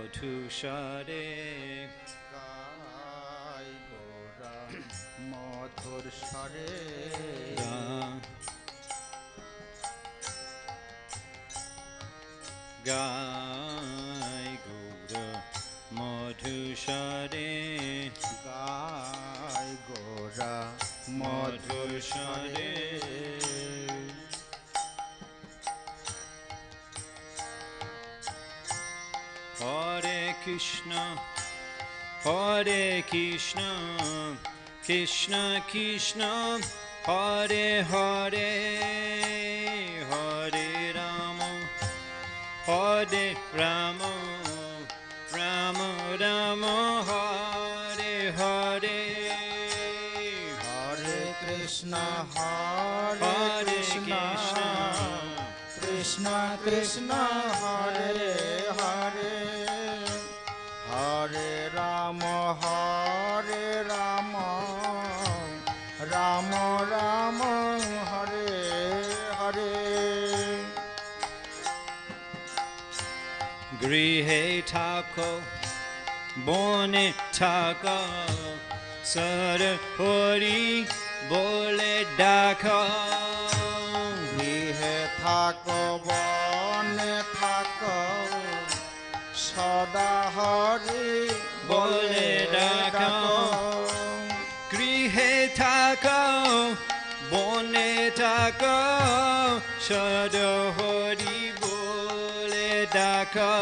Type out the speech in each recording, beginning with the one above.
মধুসরে গায় গোরা মধুর স্বরে গায় গোরা মধুসরে গায় গোরা মধুসরে Hare Krishna, Hare Krishna, Krishna Krishna, Hare Hare, Hare Rama, Hare Rama, Rama Rama, Hare Hare, Hare Krishna, Hare Krishna, Krishna Krishna, Hare Hare, Hare Rama, Hare Rama, Rama Rama, Hare Hare. Grihe Thako, Bone Thako, Sarhori Bole Dako. গৃহে থাকো বনে থাকো সদা হরি বলে ডাকো গৃহে থাকো বনে থাকো সদা হরি বলে ডাকো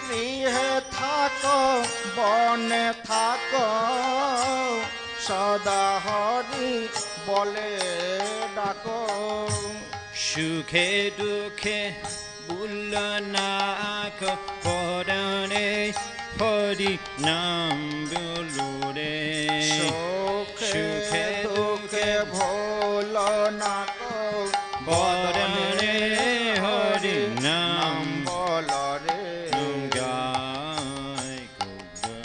গৃহে থাকো বনে থাকো সদা হরি বলে ডাকো সুখে দুঃখে বুলনাক পরাণে হরি নাম বলুরে সুখে দুঃখে ভোল নাকো পরাণে হরি নাম বলরে গায় গোরা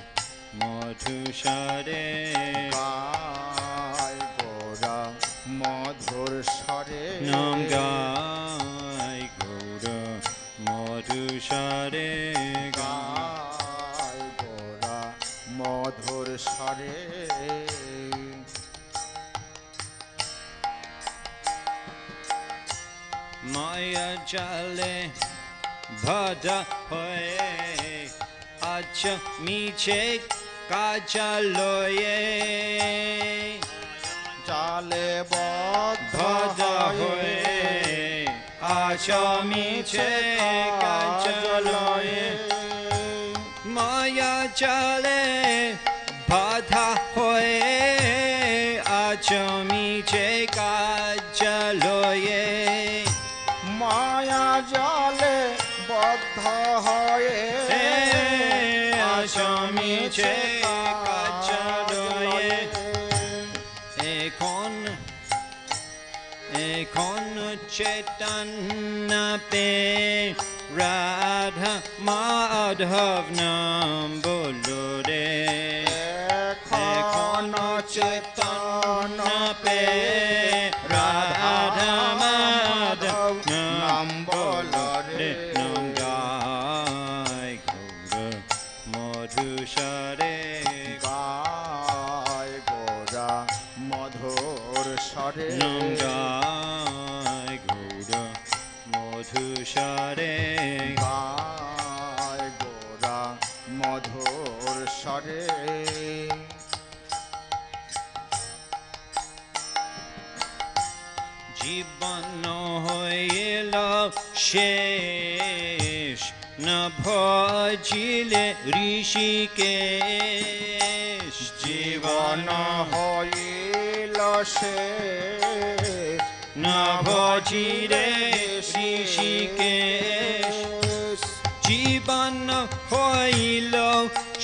মধুসরে গায় গোরা মধুর স্বরে নাম গায় গোরা মধুসরে গায় গোরা মধুর স্বরে মায়া জালে বাধা হয়ে আজ মিছে কাজালয়ে জালে বদ্ধ হয়ে আজ মিছে কাজালয়ে মায়া জালে বাধা হয়ে আজ মিছে কাজালয়ে মায়া জালে বদ্ধ হয়ে আসামিছে কাজালয়ে এখন চৈতন্য পে রাধা মাধব নাম বলো রে এখন চৈতন্য পে রাধা মাধব নাম বলো রে নাম গায় গৌর মধুসরে গায় গোরা মধুর স্বরে নাম গায় গৌর মধুসরে গায় গোরা মধুর স্বরে জীবন হইল শেষ না ভজিলে ঋষিকেশ জীবন হইল শেষ না ভজিলে ঋষিকেশ জীবন হইল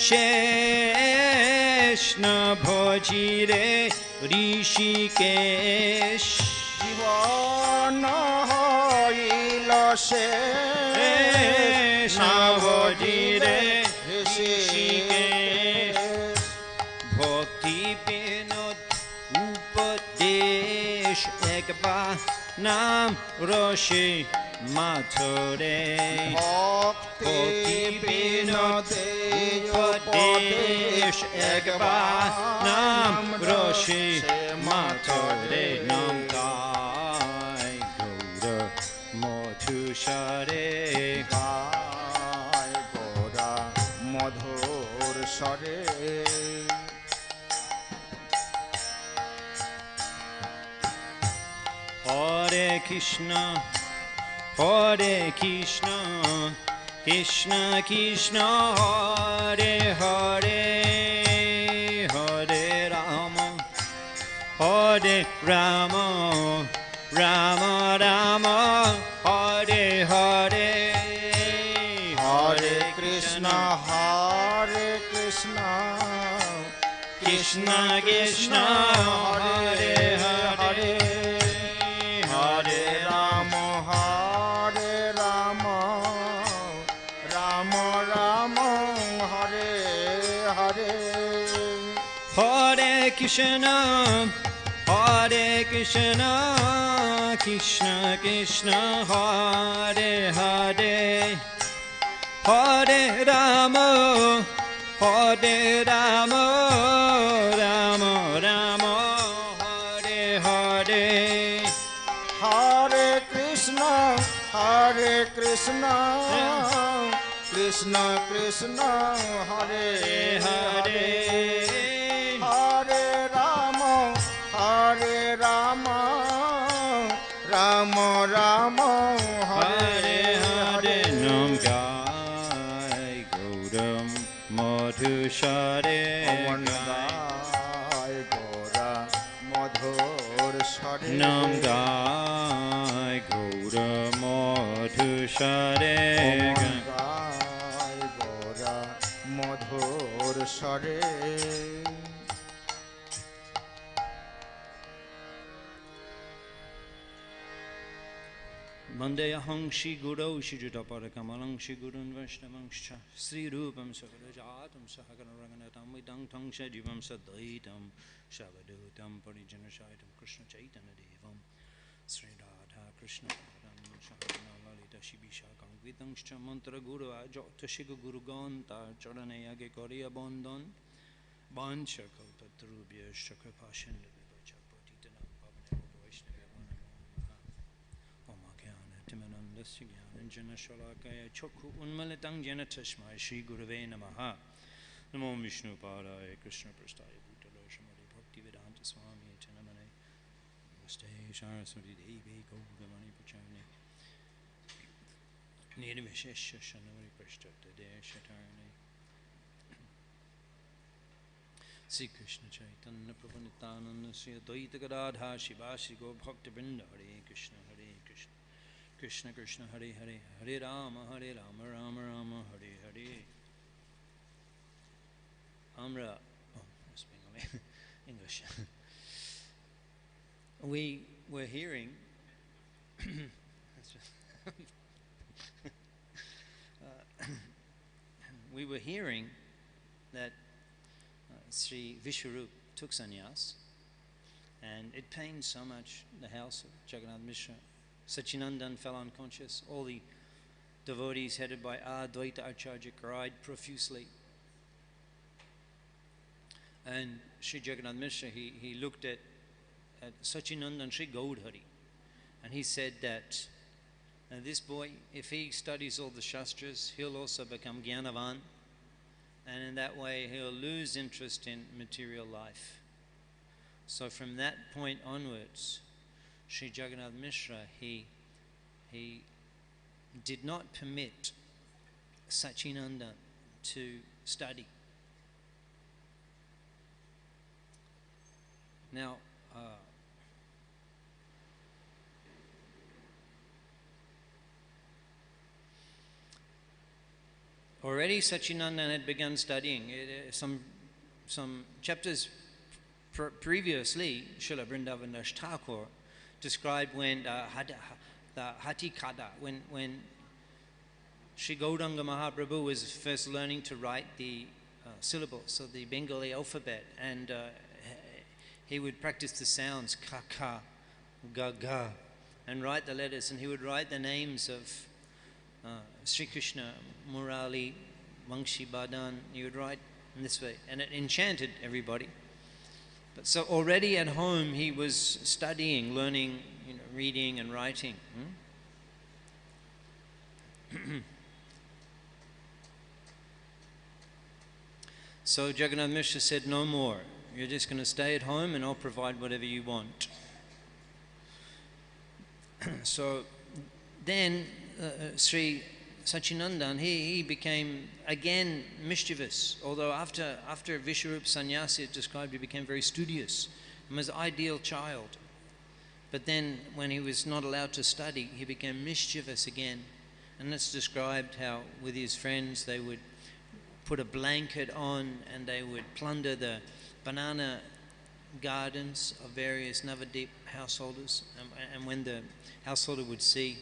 শেষ না ভজিরে ঋষিকেশ জীবন হইল শেষ না ভজিরে ঋষিকেশ ভক্তি বিনোদ উপদেশ একবার নাম রসে Mathore ভক্তি বিনোদে উপদেশ একবার নাম রসে মাথরে নাম গায় গৌর মধুসারে গায় গোরা মধুর স্বরে Hare Krishna Krishna Krishna Hare Hare Hare Rama Rama Rama Hare Hare Hare Krishna Krishna Krishna Hare Hare Hare Rama Rama Rama Hare Hare Hare Krishna Krishna Krishna Hare Hare Hare Rama Rama Rama Hare Hare Hare Krishna Krishna Krishna Hare Hare Hare Rama Rama Rama Hare Hare Nam Gai Gauram Madhusare Gaye Gora Madhur Sare Nam Gai Gauram Madhusare Gaye Gora Madhur Sare Mandayahang Shri Guru Shri Judapara Shri Gurun Vaishnavangscha Sri Rupam Sakarajatam Sahakaranganatam Vidang Tangsha Jivam Sadaitam Shavadutam Parijanashaitam Krishna Chaitanya Devam Sri Radha Krishna Shahana Lalita Shibisha Kangvitangscha Mantra Guru Ajota Shiga Guru Ganta Charanayage Korea Bandhan Bancha Kalpatrubhya Shakapashan Timanandasya Jnana Shalakaya Chokhu Unmalitang Jana Tashmai Shri Gurave Namaha Namo Vishnu Padaya Krishna Prastaya Bhutala Shamari Bhakti Vedanta Swami Chanamane Namaste Saraswati Devi Gauravani Pachani Nirvishesha Shanari Prashtata Deshatarne Sri Krishna Chaitanya Prabhu Nityananda Sri Advaita Gadadha Shivasi Gaur Bhakti Vrinda Hare Krishna Krishna Krishna Hare Hare Hare Rama Rama Rama Hare Hare Amra Bengali English we were hearing we were hearing that Sri Vishwarup took sannyas, and it pained so much the house of Jagannath Mishra. Sachinandan fell unconscious. All the devotees headed by Advaita Acharya cried profusely. And Sri Jagannath Mishra, he looked at Sachinandan Sri Gaudhari, and he said that this boy, if he studies all the Shastras, he'll also become Jnanavan, and in that way he'll lose interest in material life. So from that point onwards, Sri Jagannath Mishra, he did not permit Sachinandan to study. Now, already Sachinandan had begun studying. Some chapters previously, Srila Vrindavan Das Thakur described when the Hatikada, when Sri Gauranga Mahaprabhu was first learning to write the syllables of the Bengali alphabet, and he would practice the sounds ka ka, ga ga, and write the letters, and he would write the names of Sri Krishna, Murali, Vangshi Badan. He would write in this way, and it enchanted everybody. But so already at home he was studying, learning, reading and writing. So Jagannath Mishra said, no more. You're just going to stay at home and I'll provide whatever you want. So then Sri Sachinandan, he became again mischievous. Although after Vishwarup Sannyasi is described, he became very studious and was an ideal child. But then when he was not allowed to study, he became mischievous again. And it's described how with his friends they would put a blanket on and they would plunder the banana gardens of various Navadip householders. And when the householder would see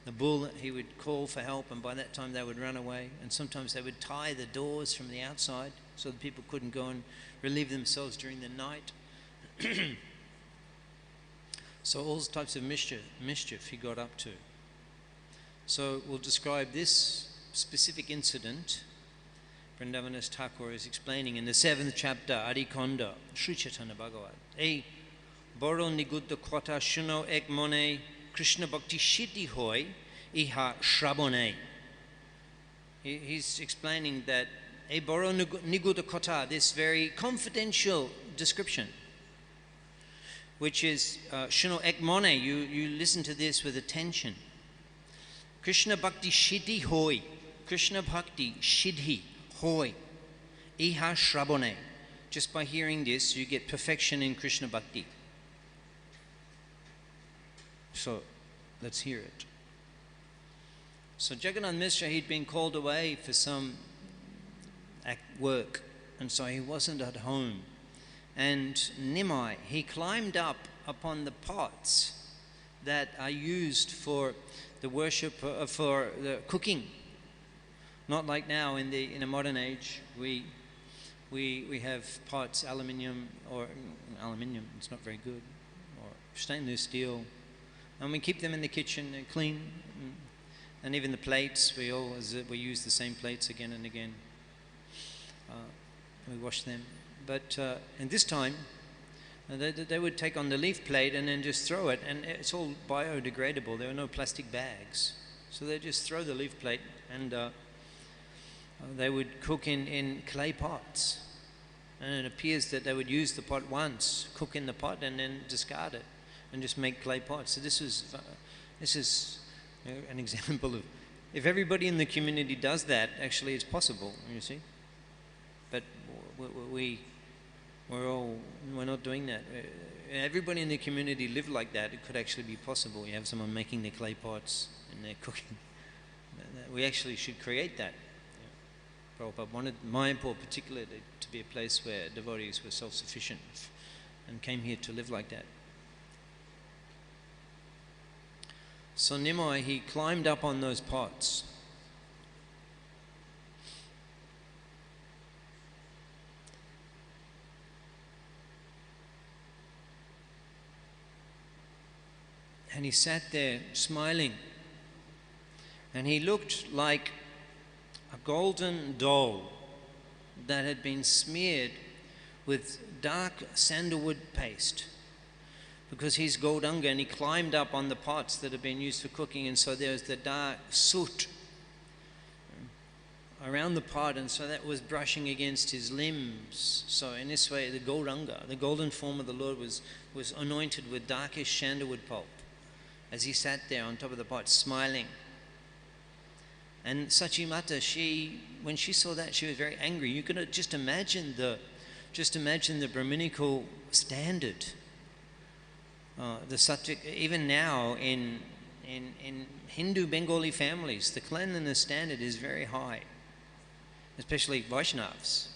the bull, he would call for help, and by that time they would run away. And sometimes they would tie the doors from the outside so that people couldn't go and relieve themselves during the night. So all types of mischief he got up to. So we'll describe this specific incident. Vrindavan's Thakur is explaining in the 7th chapter, Adikonda, Sri Chaitanya Bhagavat. Ei boro nigudda kotha shuno ek mone Krishna bhakti shiti hoy iha shrabone. He's explaining that ei boro nigudda kotha, this very confidential description, which is shuno ek mone, you listen to this with attention. Krishna bhakti shiti hoy, Krishna bhakti shidhi hoy, iha shrabone. Just by hearing this, you get perfection in Krishna bhakti. So let's hear it. So Jagannath Mishra, he'd been called away for some work, and so he wasn't at home. And Nimai, he climbed up upon the pots that are used for the worship, for the cooking. Not like now in a modern age, we have pots, aluminium, it's not very good, or stainless steel, and we keep them in the kitchen and clean, and even the plates, we use the same plates again and again. We wash them, but in this time, they would take on the leaf plate and then just throw it, and it's all biodegradable. There are no plastic bags, so they just throw the leaf plate, and they would cook in clay pots. And it appears that they would use the pot once, cook in the pot, and then discard it, and just make clay pots. So this is an example of, if everybody in the community does that, actually it's possible, you see. But we're not doing that. Everybody in the community lived like that. It could actually be possible. You have someone making the clay pots and they're cooking. We actually should create that. Prabhupada wanted Mayapur particularly to be a place where devotees were self-sufficient and came here to live like that. So Nimai, he climbed up on those pots. And he sat there smiling. And he looked like a golden doll that had been smeared with dark sandalwood paste, because he's Gauranga, and he climbed up on the pots that had been used for cooking, and so there's the dark soot around the pot, and so that was brushing against his limbs. So in this way, the Gauranga, the golden form of the Lord, was anointed with darkish sandalwood pulp as he sat there on top of the pot smiling. And Sachimata, when she saw that, she was very angry. You can just imagine the Brahminical standard. The Sattvic, even now in Hindu Bengali families, the cleanliness standard is very high, especially Vaishnavas,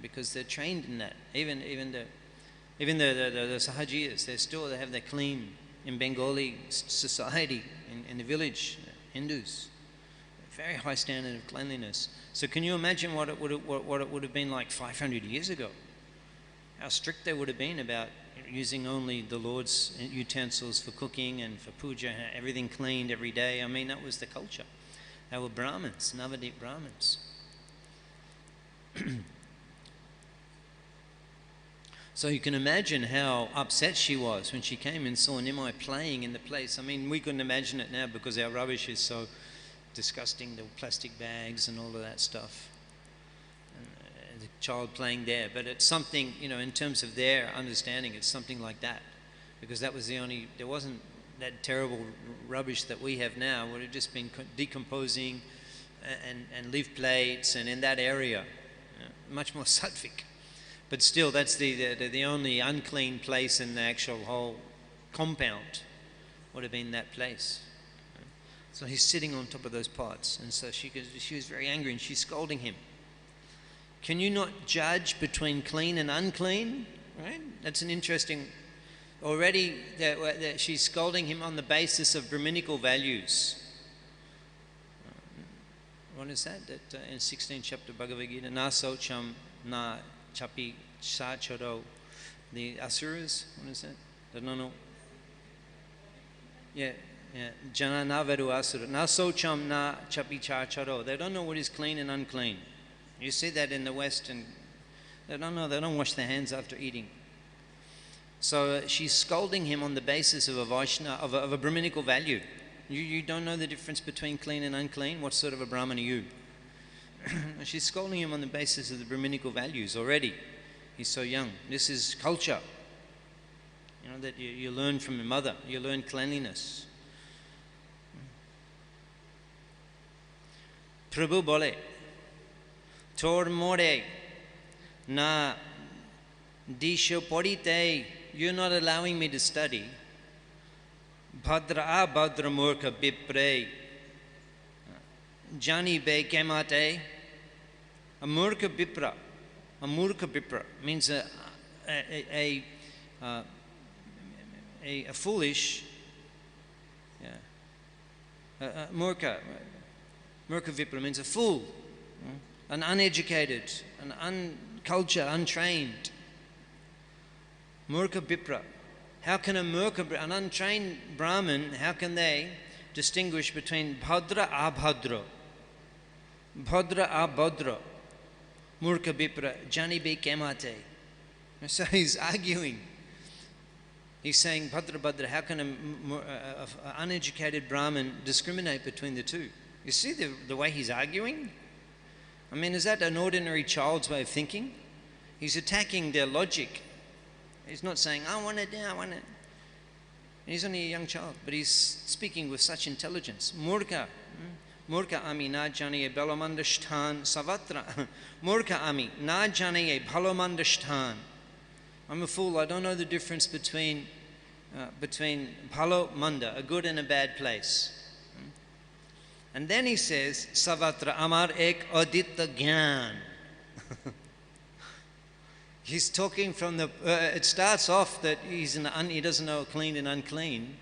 because they're trained in that. Even the Sahajiyas, they have their clean in Bengali society, in the village, Hindus. Very high standard of cleanliness. So can you imagine what it would have been like 500 years ago? how strict they would have been about using only the Lord's utensils for cooking and for puja, everything cleaned every day. I mean, that was the culture. They were Brahmins, Navadip Brahmins. So you can imagine how upset she was when she came and saw Nimai playing in the place. I mean, we couldn't imagine it now because our rubbish is so disgusting, the plastic bags and all of that stuff. And the child playing there. But it's something, you know, in terms of their understanding, it's something like that. Because that was the only, there wasn't that terrible rubbish that we have now, would have just been decomposing and leaf plates and in that area. You know, much more sattvic. But still, that's the only unclean place in the actual whole compound would have been that place. So he's sitting on top of those pots, and so she was very angry, and she's scolding him. Can you not judge between clean and unclean? Right? That's an interesting. Already, that she's scolding him on the basis of Brahminical values. What is that? That in 16th chapter Bhagavad Gita, na socham na chapi charo, the asuras. What is that? They don't know. Yeah. Jana na veru asura. Na socham na chapi charo. They don't know what is clean and unclean. You see that in the West, and they don't know. They don't wash their hands after eating. So she's scolding him on the basis of a Vaishnava, of a Brahminical value. You don't know the difference between clean and unclean? What sort of a Brahman are you? She's scolding him on the basis of the Brahminical values already. He's so young. This is culture. You know, that you learn from your mother. You learn cleanliness. Prabhu bole, Tor more na disho podite. You're not allowing me to study. Bhadra abhadra murkha bipre. Jani be kemate. A murkha bipra. A murkha bipra means a foolish. Yeah. Murkha vipra means a fool, an uneducated, an uncultured, untrained. Murkha Bipra. How can an untrained Brahmin, how can they distinguish between Bhadra Abhadra? Bhadra Abhadra. Murkha Bipra. Jani be kemate. So he's arguing. He's saying, Bhadra Bhadra, how can an uneducated Brahmin discriminate between the two? You see the way he's arguing? I mean, is that an ordinary child's way of thinking? He's attacking their logic. He's not saying, I want it now, I want it. He's only a young child, but he's speaking with such intelligence. Murkha. Murkha ami na janiye bhalamandashtan savatra. Murkha ami na janiye bhalamandashtan. I'm a fool, I don't know the difference between bhalo manda, a good and a bad place. And then he says, Savatra amar ek aditya gyan. He's talking from the, it starts off that he doesn't know clean and unclean.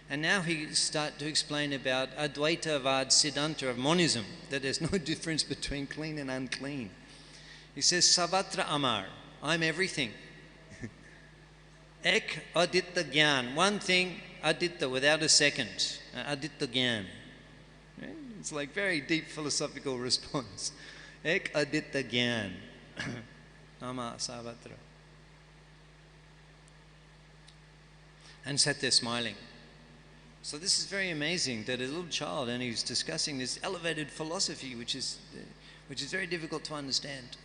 And now he starts to explain about Advaitavad Siddhanta of monism, that there's no difference between clean and unclean. He says, Savatra amar, I'm everything. Ek aditya gyan, one thing, aditya without a second, aditya gyan. It's like very deep philosophical response. Ek aditya gyan. Nama Savatra. And sat there smiling. So this is very amazing that a little child, and he's discussing this elevated philosophy, which is very difficult to understand.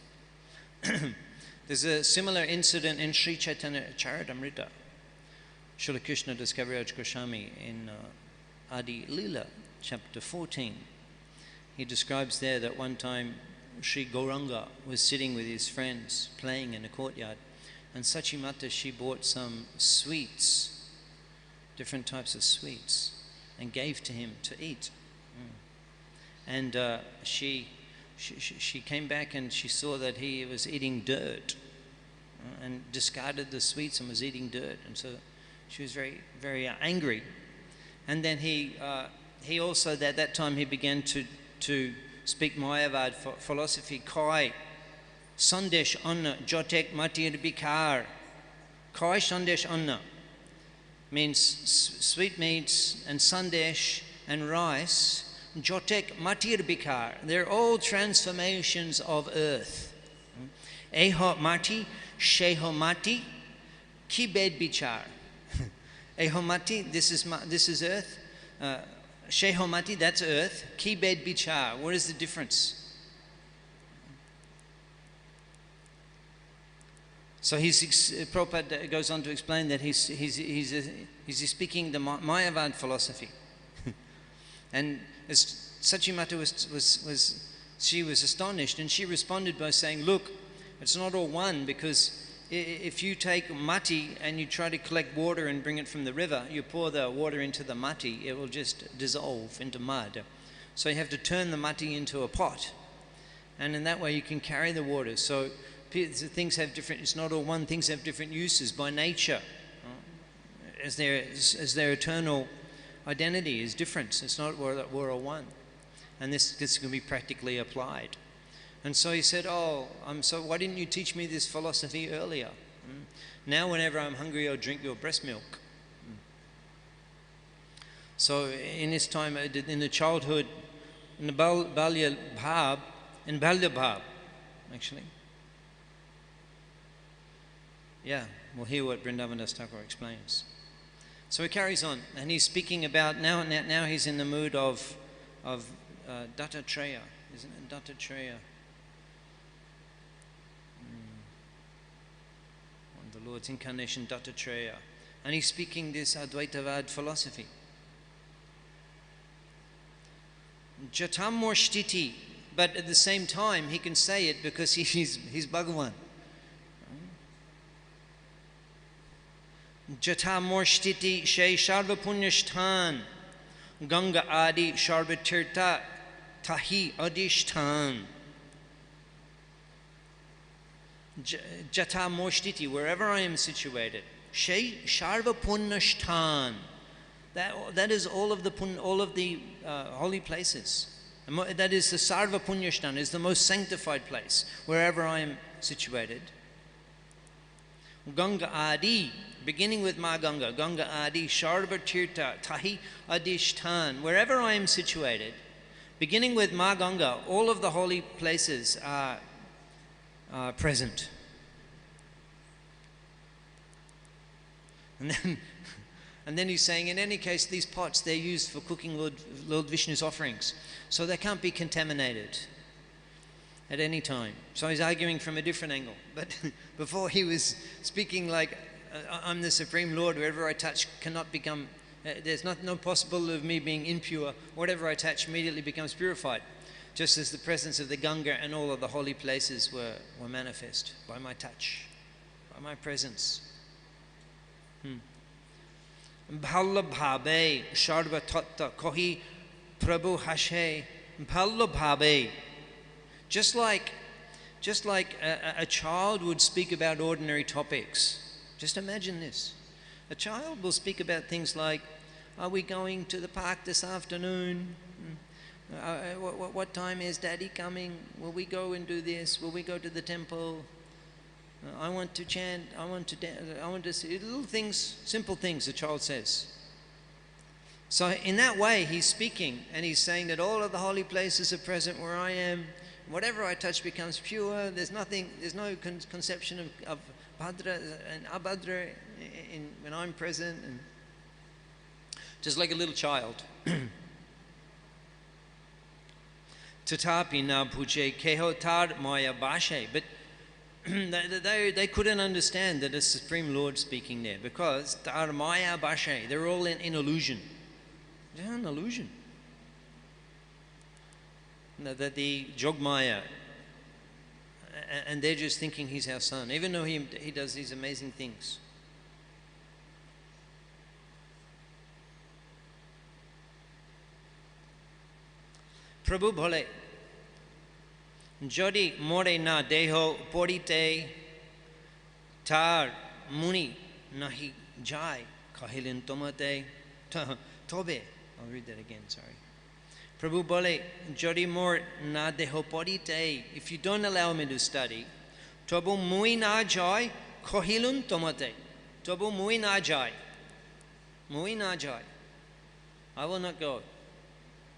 There's a similar incident in Sri Chaitanya Charitamrita. Srila Krishna Das Kaviraj Goswami in Adi Lila, chapter 14. He describes there that one time Sri Gauranga was sitting with his friends playing in a courtyard, and Sachimata, she bought some sweets, different types of sweets, and gave to him to eat. And she came back and she saw that he was eating dirt, and discarded the sweets and was eating dirt, and so she was very, very angry. And then he also at that time he began to speak Mayavad philosophy, Kai, Sandesh anna jotek matir bikar. Koi sandesh anna means sweetmeats and sandesh and rice. Jotek matir bikar. They're all transformations of earth. Eho mati, sheho mati, kibed bichar. Eho mati, this is earth. Sheho mati, that's earth. Kibed bichar. What is the difference? So Prabhupada goes on to explain that he's speaking the Mayavad philosophy, and as Sachimata she was astonished, and she responded by saying, "Look, it's not all one, because if you take mati and you try to collect water and bring it from the river, you pour the water into the mati, it will just dissolve into mud. So you have to turn the mati into a pot, and in that way you can carry the water." So things have different, it's not all one, things have different uses by nature, as their eternal identity is different. It's not we're all one, and this can be practically applied. And so he said, "Oh, why didn't you teach me this philosophy earlier? Now whenever I'm hungry, I'll drink your breast milk." So in his time, in the childhood, in the Balya Bhav, actually. Yeah, we'll hear what Vrindavandas Thakur explains. So he carries on, and he's speaking about, now he's in the mood of Dattatreya, isn't it? Dattatreya. The Lord's incarnation, Dattatreya. And he's speaking this Advaitavad philosophy. Jatamor but at the same time he can say it because he's Bhagavan. Jatamor shtiti shay sharva punyashthan Ganga adi sharva tirta tahi adishtan. Jata Moshtiti, wherever I am situated. Shay Sharva Punnashtan. That is all of the holy places. That is the Sarva Punyashtan, is the most sanctified place, wherever I am situated. Ganga Adi, beginning with Ma Ganga, Ganga Adi, Sharva Tirta, Tahi Adishtan, wherever I am situated, beginning with Ma Ganga, all of the holy places are present. And then he's saying, in any case, these pots, they're used for cooking Lord Vishnu's offerings, so they can't be contaminated at any time. So he's arguing from a different angle. But before he was speaking like, I'm the Supreme Lord, wherever I touch cannot become, there's no possible of me being impure. Whatever I touch immediately becomes purified. Just as the presence of the Ganga and all of the holy places were manifest by my touch, by my presence. Bhalla bhabe sharva tatta kohi prabhu hashe bhalla bhabe. Just like a child would speak about ordinary topics. Just imagine this. A child will speak about things like, are we going to the park this afternoon? What time is Daddy coming? Will we go and do this? Will we go to the temple? I want to chant. I want to dance. I want to see little things, simple things. The child says. So in that way, he's speaking, and he's saying that all of the holy places are present where I am. Whatever I touch becomes pure. There's nothing. There's no conception of Bhadra and Abhadra when I'm present, and just like a little child. Tatapi na bhuje kehotar maya bashe. But they couldn't understand that a Supreme Lord speaking there, because tar maya bashe, they're all in illusion. They're an illusion. That the Jogmaya, and they're just thinking he's our son, even though he does these amazing things. Prabhu bhole jodi more na deho porite tar muni nahi jai kahilin tomate tobe. I'll read that again, sorry. Prabhu bole jodi more na deho porite, if you don't allow me to study, Tobo mui na jai, kohilun tomate. Tobo mui na jai. Mui na jai. I will not go.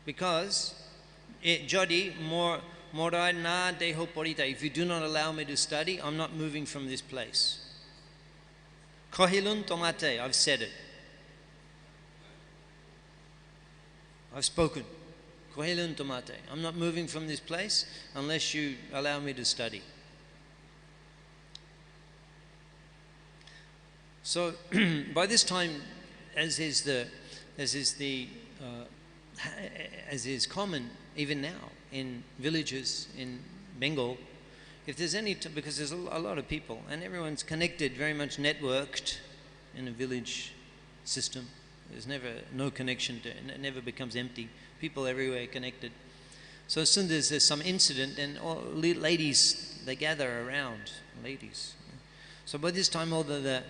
Because Jodi morai na deho porita. If you do not allow me to study, I'm not moving from this place. Kohilun tomate, I've said it. I've spoken. Kohilun tomate. I'm not moving from this place unless you allow me to study. So by this time, as is common even now in villages in Bengal, if there's any, because there's a lot of people and everyone's connected, very much networked in a village system. There's never no connection to, it never becomes empty. People everywhere connected. So as soon as there's some incident, then all ladies, they gather around, ladies. So by this time all the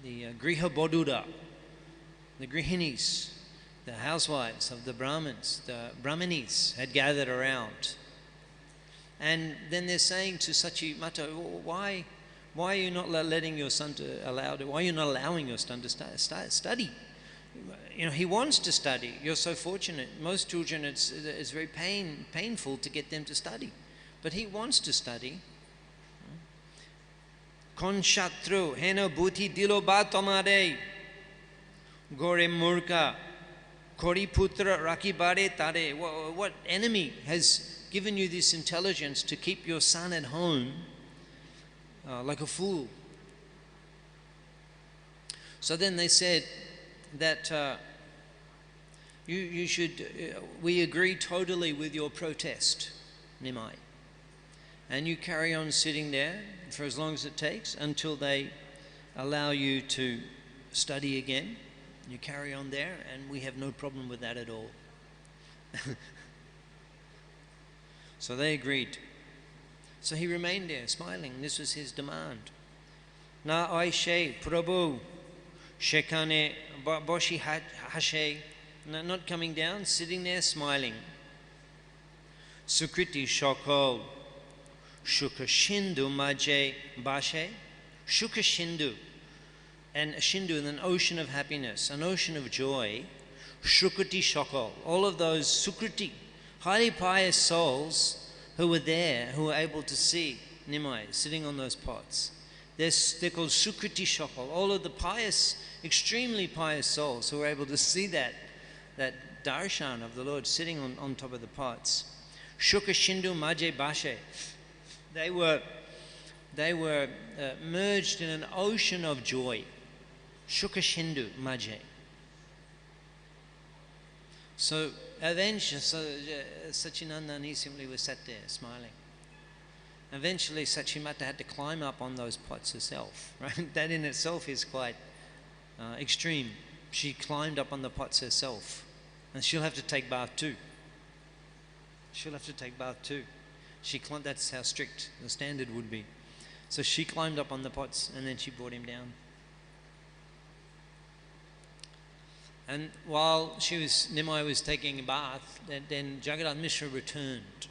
Griha Bodhuda, the Grihinis, the housewives of the Brahmins, the Brahmanis had gathered around. And then they're saying to Sachi Mata, why are you not letting your son why are you not allowing your son to study? You know, he wants to study. You're so fortunate. Most children, it's very painful to get them to study. But he wants to study. Kon shatru hena buti dilo ba tomare gore murka kori putra raki bare tare. What enemy has given you this intelligence to keep your son at home like a fool? So then they said that you should, we agree totally with your protest, Nimai. And you carry on sitting there for as long as it takes until they allow you to study again. You carry on there and we have no problem with that at all. So they agreed. So he remained there smiling. This was his demand. Na aishe Prabhu shekane boshi hashe, not coming down, sitting there smiling. Sukriti shokol Shuka Shindu Maje Bashe. Shuka Shindu. And a Shindu, an ocean of happiness, an ocean of joy. Shukriti Shokol. All of those Sukriti, highly pious souls who were there, who were able to see Nimai sitting on those pots. They're called Sukriti Shokol. All of the pious, extremely pious souls who were able to see that darshan of the Lord sitting on top of the pots. Shuka Shindu Maje Bashe. They were merged in an ocean of joy. Shuka Shindu Maje. So eventually, Sachinandani simply was sat there smiling. Eventually, Sachimata had to climb up on those pots herself. Right? That in itself is quite extreme. She climbed up on the pots herself, and she'll have to take bath too. She'll have to take bath too. That's how strict the standard would be. So she climbed up on the pots and then she brought him down. And while Nimai was taking a bath, then Jagannath Mishra returned.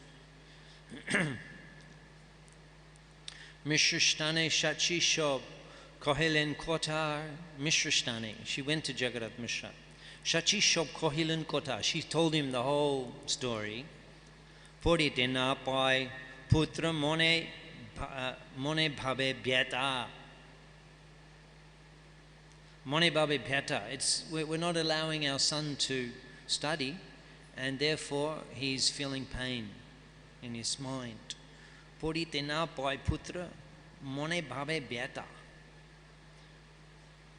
Mishrashtane Shachi Shob Kohilen Kotar Mishrashtane. She went to Jagannath Mishra. Shachi Shob Kohilen Kotar. She told him the whole story. Porite na pai putra mone bhabe bhyata. Mone bhabe bhyata. We're not allowing our son to study, and therefore he's feeling pain in his mind. Porite na pai putra mone bhabe bhyata.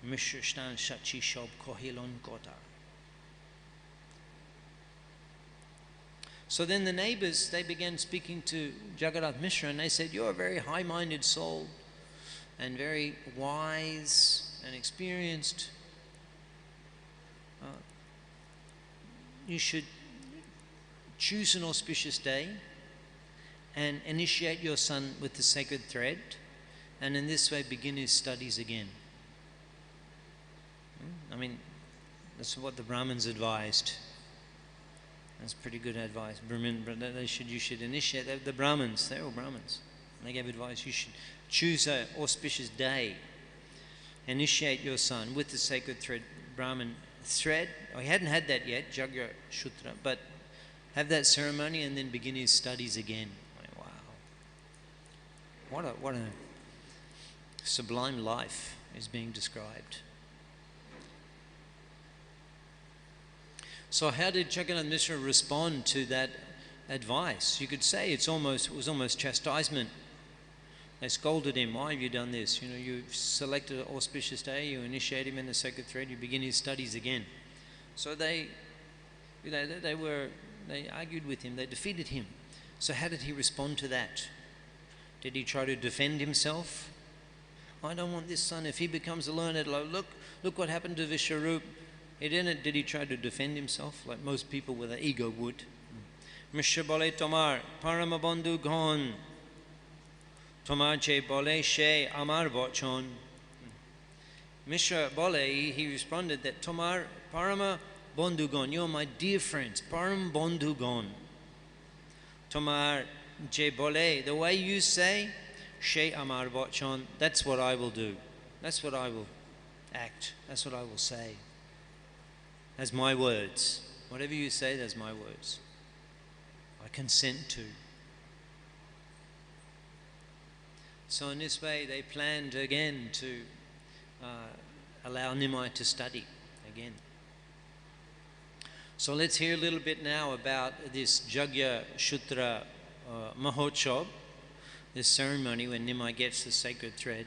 Mishrastan shachi shob kohilon kota. So then the neighbors, they began speaking to Jagannath Mishra, and they said, "You're a very high-minded soul and very wise and experienced. You should choose an auspicious day and initiate your son with the sacred thread, and in this way begin his studies again." I mean, that's what the Brahmins advised. That's pretty good advice. You should initiate the Brahmins. They're all Brahmins. They gave advice. You should choose an auspicious day. Initiate your son with the sacred thread, Brahmin thread. Oh, he hadn't had that yet, Jagya Shutra, but have that ceremony and then begin his studies again. Wow. What a sublime life is being described. So how did Jagannath Mishra respond to that advice? You could say it was almost chastisement. They scolded him. Why have you done this? You know, you've selected an auspicious day, you initiate him in the sacred thread, you begin his studies again. So they argued with him, they defeated him. So how did he respond to that? Did he try to defend himself? I don't want this son. If he becomes a learned, look what happened to Vishwarup. He didn't. Did he try to defend himself like most people with an ego would? Mishra bole tomar paramabandhu ghan tomar che bole she amar vachon. Mishra bole, he responded that tomar parama bandhu ghan, you're my dear friends, param bandhu ghan. Tomar che bole, the way you say she amar vachon, that's what I will do. That's what I will act. That's what I will say. That's my words. Whatever you say, that's my words. I consent to. So in this way, they planned again to allow Nimai to study again. So let's hear a little bit now about this Jagya Shutra Mahotsav, this ceremony when Nimai gets the sacred thread.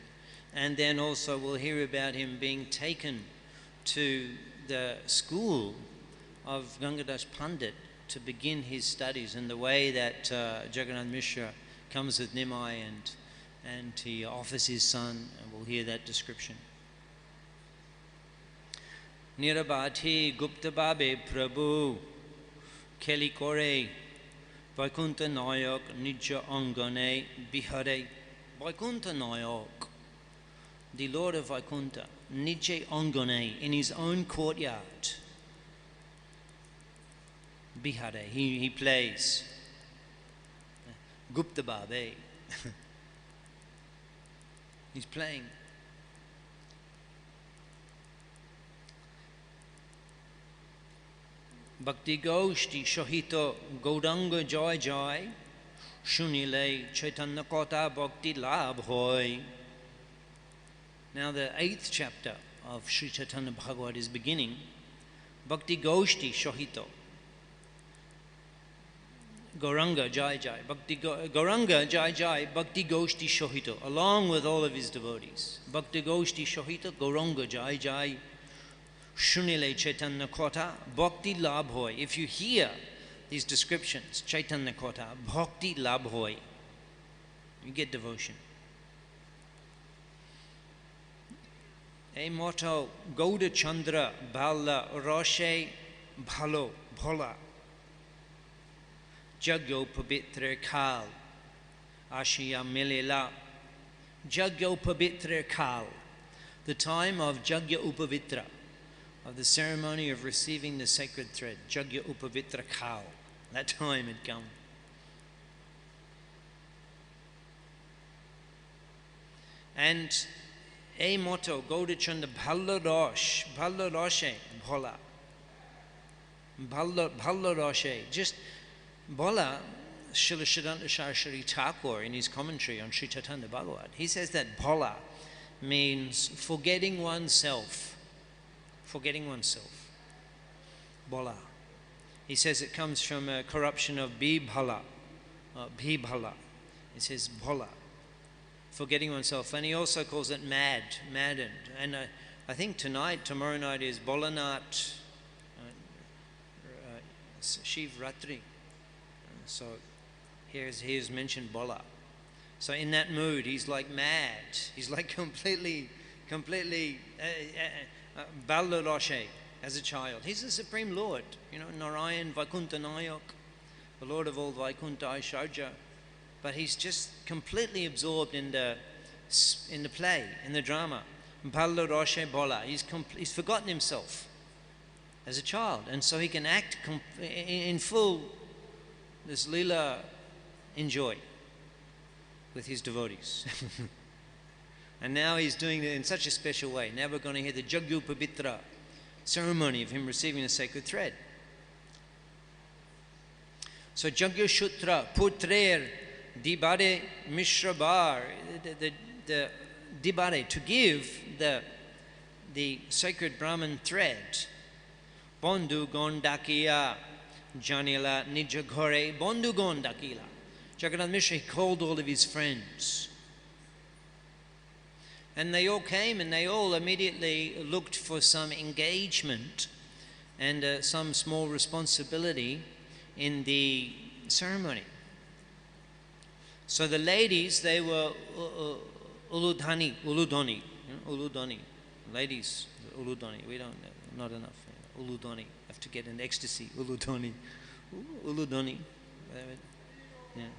And then also we'll hear about him being taken to the school of Gangadasa Pandit to begin his studies, and the way that Jagannath Mishra comes with Nimai and he offers his son, and we'll hear that description. Nirabhati Gupta Babe Prabhu Keli Kore Vaikuntha Nayak Nija Angane Bihare. Vaikuntha Nayak, the Lord of Vaikuntha, Nijay Angane, in his own courtyard. Bihare, he plays. Gupta Babe. He's playing. Bhakti Goshti Shohito Gauranga Joy Joy Shunile Chaitanya Kota Bhakti Labh Hoy. Now the 8th chapter of Sri Chaitanya Bhagavad is beginning. Bhakti Goshti Shohito Gauranga Jai Jai Gauranga Jai Jai Bhakti Goshti Shohito, along with all of his devotees. Bhakti Goshti Shohito Gauranga Jai Jai Shunile Chaitanya Kota Bhakti Labh Hoy. If you hear these descriptions, Chaitanya Kota Bhakti Labh Hoy, you get devotion. A motto, Gauda Chandra Bala Roshe Bhalo Bhola Jagyo Pavitra Kal Ashiya Milela. Jagyo Pavitra Kal, the time of Jagya Upavitra, of the ceremony of receiving the sacred thread. Jagya Upavitra Kal, that time had come. And a motto, Gauda Chandra Bhalla Rosh Roshe Bhola Bhalla Roshe, just Bhola. Srila Siddhanta Saraswati Thakur, in his commentary on Sri Chaitanya Bhagavad, he says that bhola means forgetting oneself. Forgetting oneself. Bhola. He says it comes from a corruption of bibhala. Bibhala. It says bhola. Forgetting oneself. And he also calls it maddened. And I think tomorrow night is Bolanat Shiv Ratri. So here's mentioned Bhola. So in that mood, he's like mad. He's like completely Ballaroshe as a child. He's the Supreme Lord, you know, Narayan Vaikuntha Nayak, the Lord of all Vaikuntha Aishwarya. But he's just completely absorbed in the play, in the drama. Ballaroshe Bhola. He's forgotten himself. as a child, and so he can act in full this lila enjoy with his devotees. And now he's doing it in such a special way. Now we're going to hear the Jagyu Pavitra ceremony of him receiving the sacred thread. So Jagyu Shutra Putrer Dibare Mishrabar, the Dibare, to give the sacred Brahman thread. Bondu Gondakiya Janila Nijagore Bondu Gondakila. Jagannath Mishra, he called all of his friends. And they all came, and they all immediately looked for some engagement and some small responsibility in the ceremony. So the ladies, they were uludoni, ladies, uludoni. We don't, not enough. Uludoni, have to get an ecstasy. Uludoni. Yeah.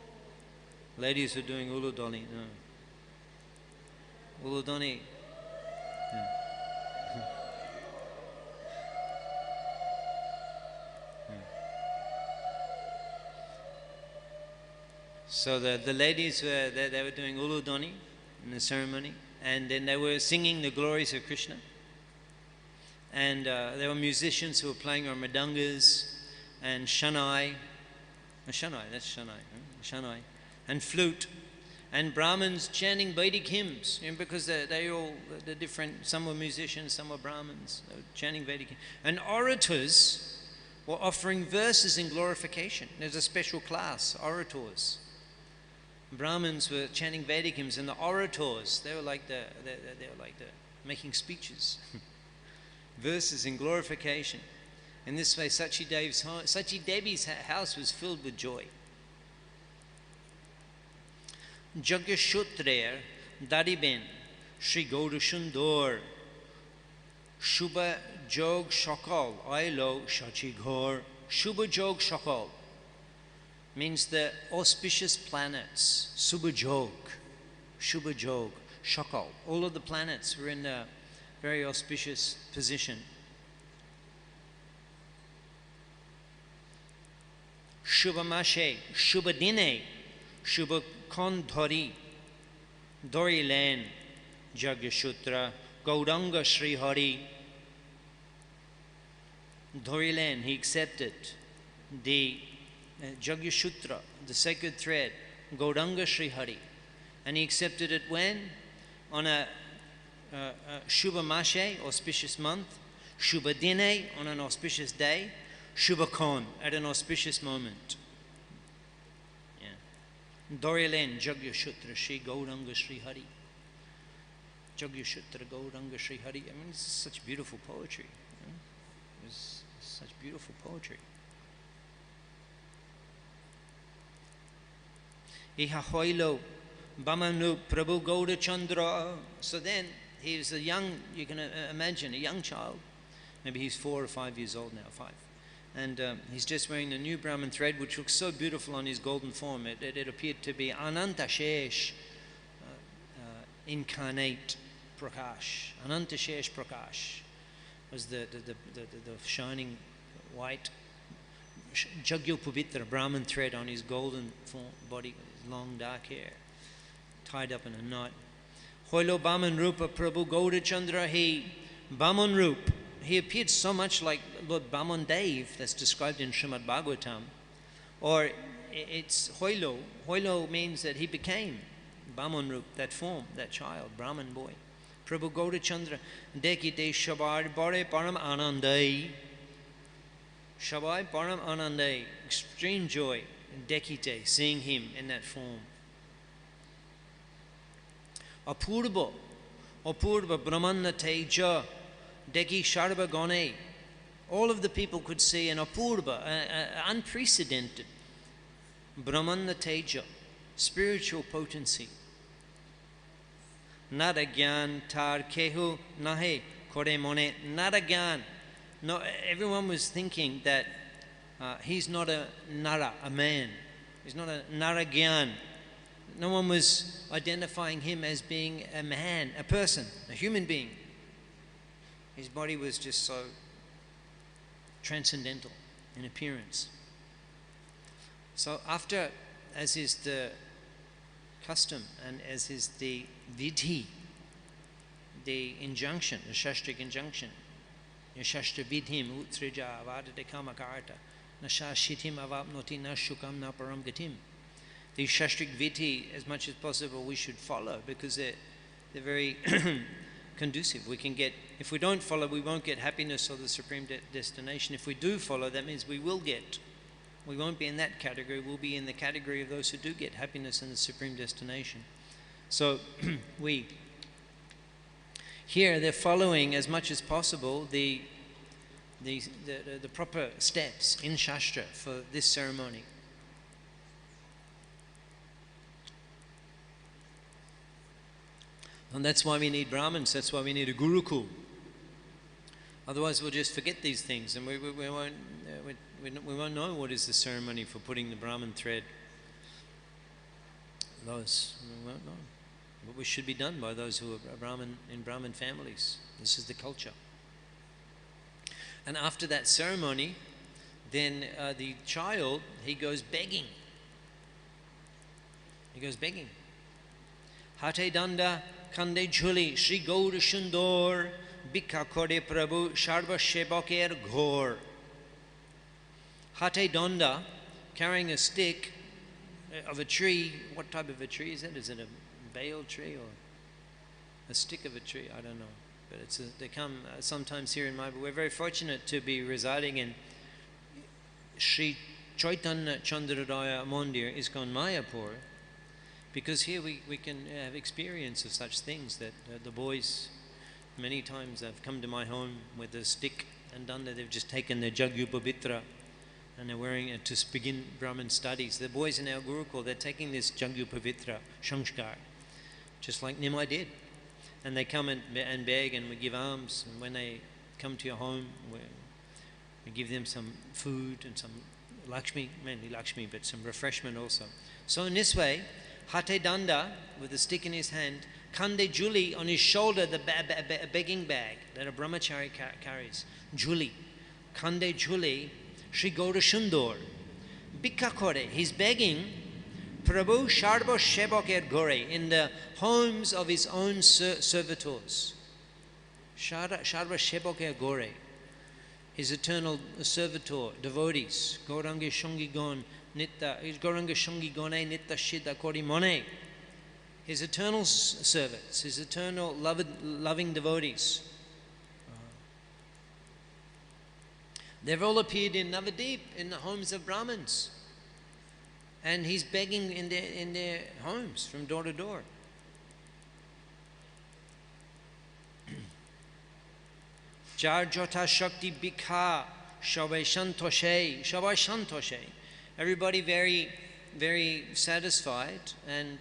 Ladies are doing uludoni. No. Uludoni. Yeah. So the ladies were they were doing uludoni in the ceremony, and then they were singing the glories of Krishna. And there were musicians who were playing on mridangas and shanai, shanai, and flute, and Brahmins chanting Vedic hymns, you know, because they all, the different, some were musicians, some were Brahmins, they were chanting Vedic hymns. And orators were offering verses in glorification. There's a special class, orators. Brahmins were chanting Vedic hymns, and the orators, they were like the making speeches. Verses in glorification. In this way, Sachi Devi's house was filled with joy. Jagyashutrer Dariben Shri Gaurashundor Shubha Jog Shakal Ailo Shachighor. Shubha Jog Shakal means the auspicious planets. Shubha Jog Shakal. All of the planets were in the very auspicious position. Shubha Mashe, Shubha Dine, Shubha Kondhari, Dori Len, Jagyashutra, Gauranga Sri Hari. Dori Len, he accepted the Jagyashutra, the sacred thread, Gauranga Sri Hari. And he accepted it when? On a Shubha Mashe, auspicious month, Shubha Dine, on an auspicious day, Shubha Kon, at an auspicious moment. Dorilen Jagyashutra Shri Gauranga Sri Hari. Jagyashutra Gauranga Sri Hari. I mean, this is such beautiful poetry. You know? It's such beautiful poetry. Iha Hoilo Bamanu Prabhu Gauda Chandra. So then he was a young, you can imagine, a young child. Maybe he's 4 or 5 years old now, 5. And he's just wearing the new Brahman thread, which looks so beautiful on his golden form. It appeared to be Anantashesh, incarnate Prakash. Anantashesh Prakash was the shining white Jagyopavitra Brahman thread on his golden form, body, his long dark hair, tied up in a knot. Hoilo Baman Rupa Prabhu Gauda Chandra, he Baman Rup. He appeared so much like Lord Baman Dev that's described in Srimad Bhagavatam. Or it's Hoilo. Hoilo means that he became Baman Rup, that form, that child, Brahman boy. Prabhu Gauda Chandra, Dekite Shabar Bare Param Anandai. Shabai Param Anandai, extreme joy, Dekite, seeing him in that form. Apurva Brahmanna Teja, Deki Sharva Gone. All of the people could see an apurva, unprecedented Brahmanna Teja, spiritual potency. Naragyan tar kehu nahe kore mone. Naragyan. No, everyone was thinking that he's not a nara, a man. He's not a naragyan. No one was identifying him as being a man, a person, a human being. His body was just so transcendental in appearance. So after, as is the custom and as is the vidhi, the injunction, the shastric injunction, Yashashtra vidhim utsrija avadate kamakarta nasha shitim avapnoti na shukam na param gatim. The shastric vidhi, as much as possible, we should follow because they're very conducive. We can get, if we don't follow, we won't get happiness or the supreme destination. If we do follow, that means we will get. We won't be in that category. We'll be in the category of those who do get happiness and the supreme destination. So here they're following as much as possible the proper steps in Shastra for this ceremony. And that's why we need Brahmins, that's why we need a Gurukul. Otherwise we'll just forget these things and we won't know what is the ceremony for putting the Brahmin thread. We won't know. But we should be done by those who are Brahmin, in Brahmin families. This is the culture. And after that ceremony, then the child, he goes begging. He goes begging. Hate danda kande jhuli Shri Gaur Shundor Bikha Kore Prabhu Sharva Shebaker Ghor. Hate danda, carrying a stick of a tree. What type of a tree is it? Is it a bale tree or a stick of a tree? I don't know. But they come sometimes here in Mayapur. We're very fortunate to be residing in Sri Chaitanya Chandradaya Mandir, ISKCON Mayapur, because here we can have experience of such things that the boys many times have come to my home with a stick and done that. They've just taken their Jagyupavitra and they're wearing it to begin Brahmin studies. The boys in our Gurukul, they're taking this Jagyupavitra, Shanskar, just like Nimai did. And they come and beg and we give alms. And when they come to your home, we give them some food and some Lakshmi, mainly Lakshmi, but some refreshment also. So in this way, Hate Danda, with a stick in his hand, Kande Juli, on his shoulder, the begging bag that a brahmachari carries. Juli. Kande Juli, Shri Gaura Shundor. Bikha Kore, he's begging Prabhu Sharva Shebaker Gore, in the homes of his own servitors. Sharva Shebaker Gore, his eternal servitor, devotees. Gauranga Shungigon Nitta, Gauranga Shungigone Nitta Shida Kori Mone. His eternal servants, his eternal loving devotees. They've all appeared in Navadip, in the homes of Brahmins. And he's begging in their homes from door to door. Jar Jota Shakti Bikha Shabai Shantoshe. Everybody very, very satisfied and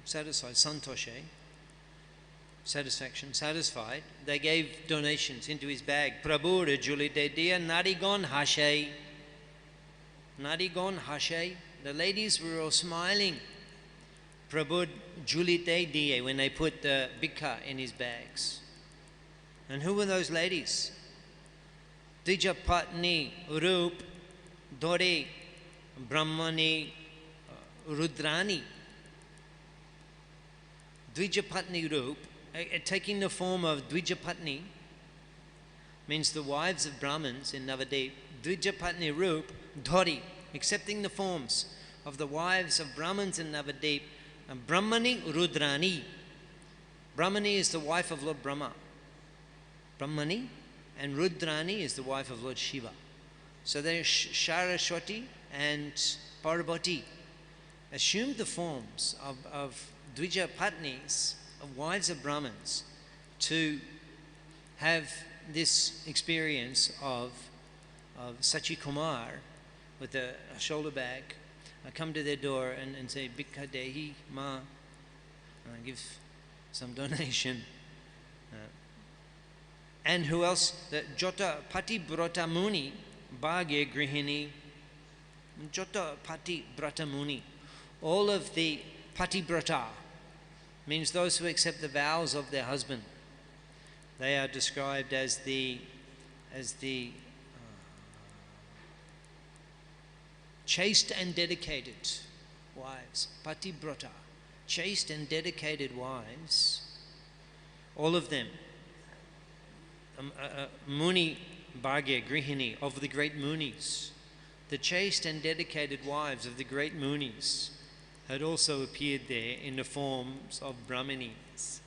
satisfied, Santoshe. Satisfaction, satisfied. They gave donations into his bag. Prabhu Rajuli De Dia Narigon Hashe. Narigon Hashe. The ladies were all smiling. Prabhu Julite Diye, when they put the bikha in his bags. And who were those ladies? Dijapatni, Rup, Dore, Brahmani, Rudrani. Dvijapatni Rup, taking the form of Dvijapatni, means the wives of Brahmins in Navadip. Dvijapatni Rup, Dhori, accepting the forms of the wives of Brahmins in Navadip. And Brahmani Rudrani. Brahmani is the wife of Lord Brahma. Brahmani, and Rudrani is the wife of Lord Shiva. So they're Saraswati and Parvati assumed the forms of Dvija Patnis, of wives of Brahmins, to have this experience of Sachi Kumar with a shoulder bag, come to their door and say, Bikha Dehi Ma, give some donation. And who else? The Jota Pati Brata Muni, Bhagya Grihini, Jota Pati Brata Muni. All of the Pati Brata means those who accept the vows of their husband. They are described as the as the chaste and dedicated wives, patibrata, chaste and dedicated wives, all of them, Muni Bhagya Grihini of the great Munis, the chaste and dedicated wives of the great Munis had also appeared there in the forms of Brahmanis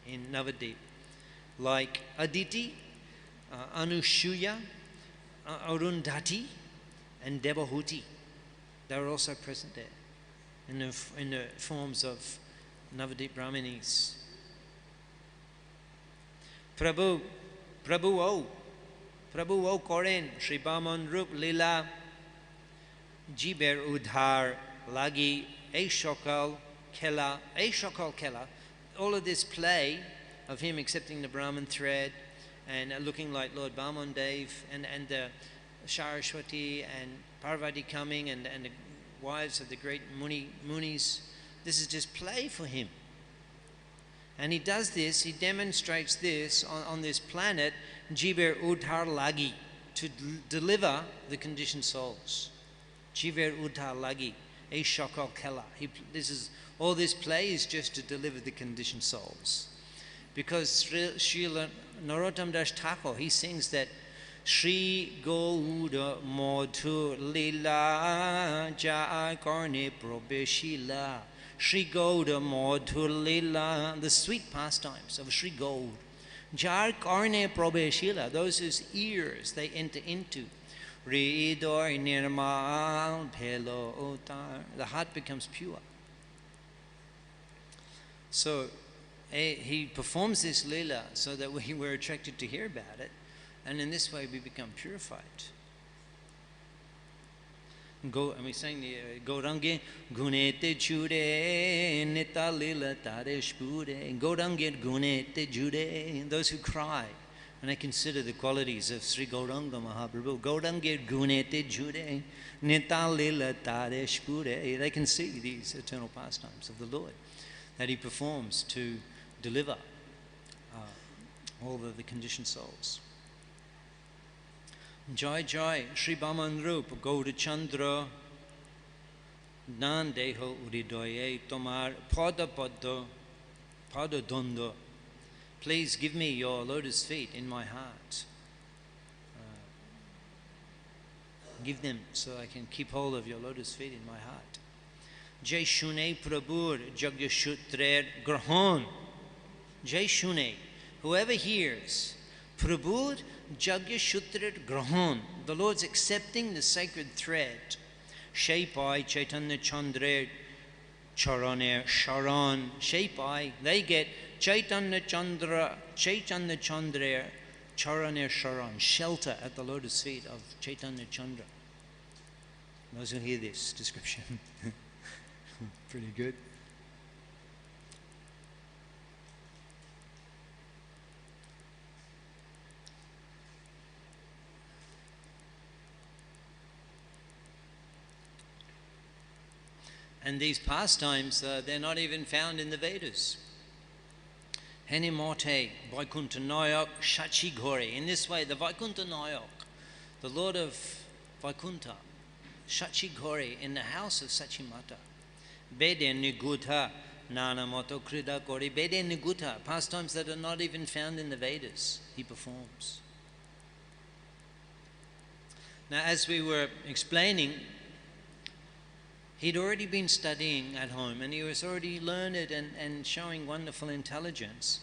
in Navadip, like Aditi, Anushuya, Arundhati, and Devahuti. They were also present there in the forms of Navadip Brahmanis. Prabhu O Koren, Shri Baman Rup Lila, Jiber Udhar Lagi, Shokal Kela, all of this play of him accepting the Brahman thread and looking like Lord Bamandev and Saraswati and Parvati coming and the wives of the great Munis. This is just play for him. And he does this, he demonstrates this on this planet, Jiber Udhar Lagi, to deliver the conditioned souls. Jiber Udhar Lagi, Shokal Kela. All this play is just to deliver the conditioned souls. Because Srila Narottam Das Thakur, he sings that Shri Gauda Madhur Lila Jai Karne Probeshila. Shri Gauda Madhur Lila, the sweet pastimes of Shri Gaud. Jar Karne Probeshila, those whose ears they enter into. Ridor Nirmal Phelo Otar, the heart becomes pure. So he performs this lila so that we're attracted to hear about it, and in this way we become purified. And we sang the Gaurange Gunete Jude Nita Lila Taresh Bude, Gaurange Gunete Jude, those who cry and they consider the qualities of Sri Gauranga Mahaprabhu. Gaurange Gunete Jude Nita Lila Taresh Bude, they can see these eternal pastimes of the Lord that he performs to deliver all of the conditioned souls. Jai Jai Shri Baman Rup Gauda Chandra Nan Deho Uridoye Tomar Pada Pada Pada Dondo. Please give me your lotus feet in my heart. Give them so I can keep hold of your lotus feet in my heart. Jai Shune Prabhur Jagyashutrer Grahan. Jai Shune, whoever hears Prabhur Jagyashutrer Grahan, the Lord's accepting the sacred thread. Shaipai Chaitanya Chandra Charaner Sharan. Shaipai, they get Chaitanya Chandra Charaner Sharan, shelter at the lotus feet of Chaitanya Chandra. Those who hear this description. Pretty good. And these pastimes, they're not even found in the Vedas. Henimote, Vaikuntha Nayak, Shachi Ghori. In this way, the Vaikuntha Nayak, the Lord of Vaikuntha, Shachi Ghori, in the house of Sachimata. Bede Nigutha, Nana Moto Krida Kori. Bede Nigutha, pastimes that are not even found in the Vedas, he performs. Now, as we were explaining, he'd already been studying at home and he was already learned and showing wonderful intelligence.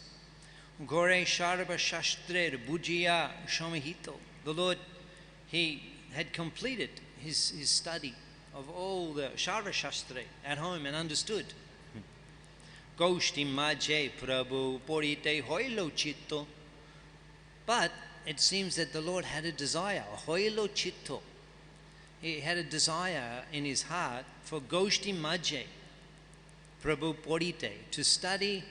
Gore Sharaba Shastre Bujia Shomahito. The Lord, he had completed his study of all the Shara Shastre at home and understood. Goshti Maje Prabhu Porite Hoilo Chitto. But it seems that the Lord had a desire, Hoilo Chitto. He had a desire in his heart for Goshti Majje, Prabhu Porite, to study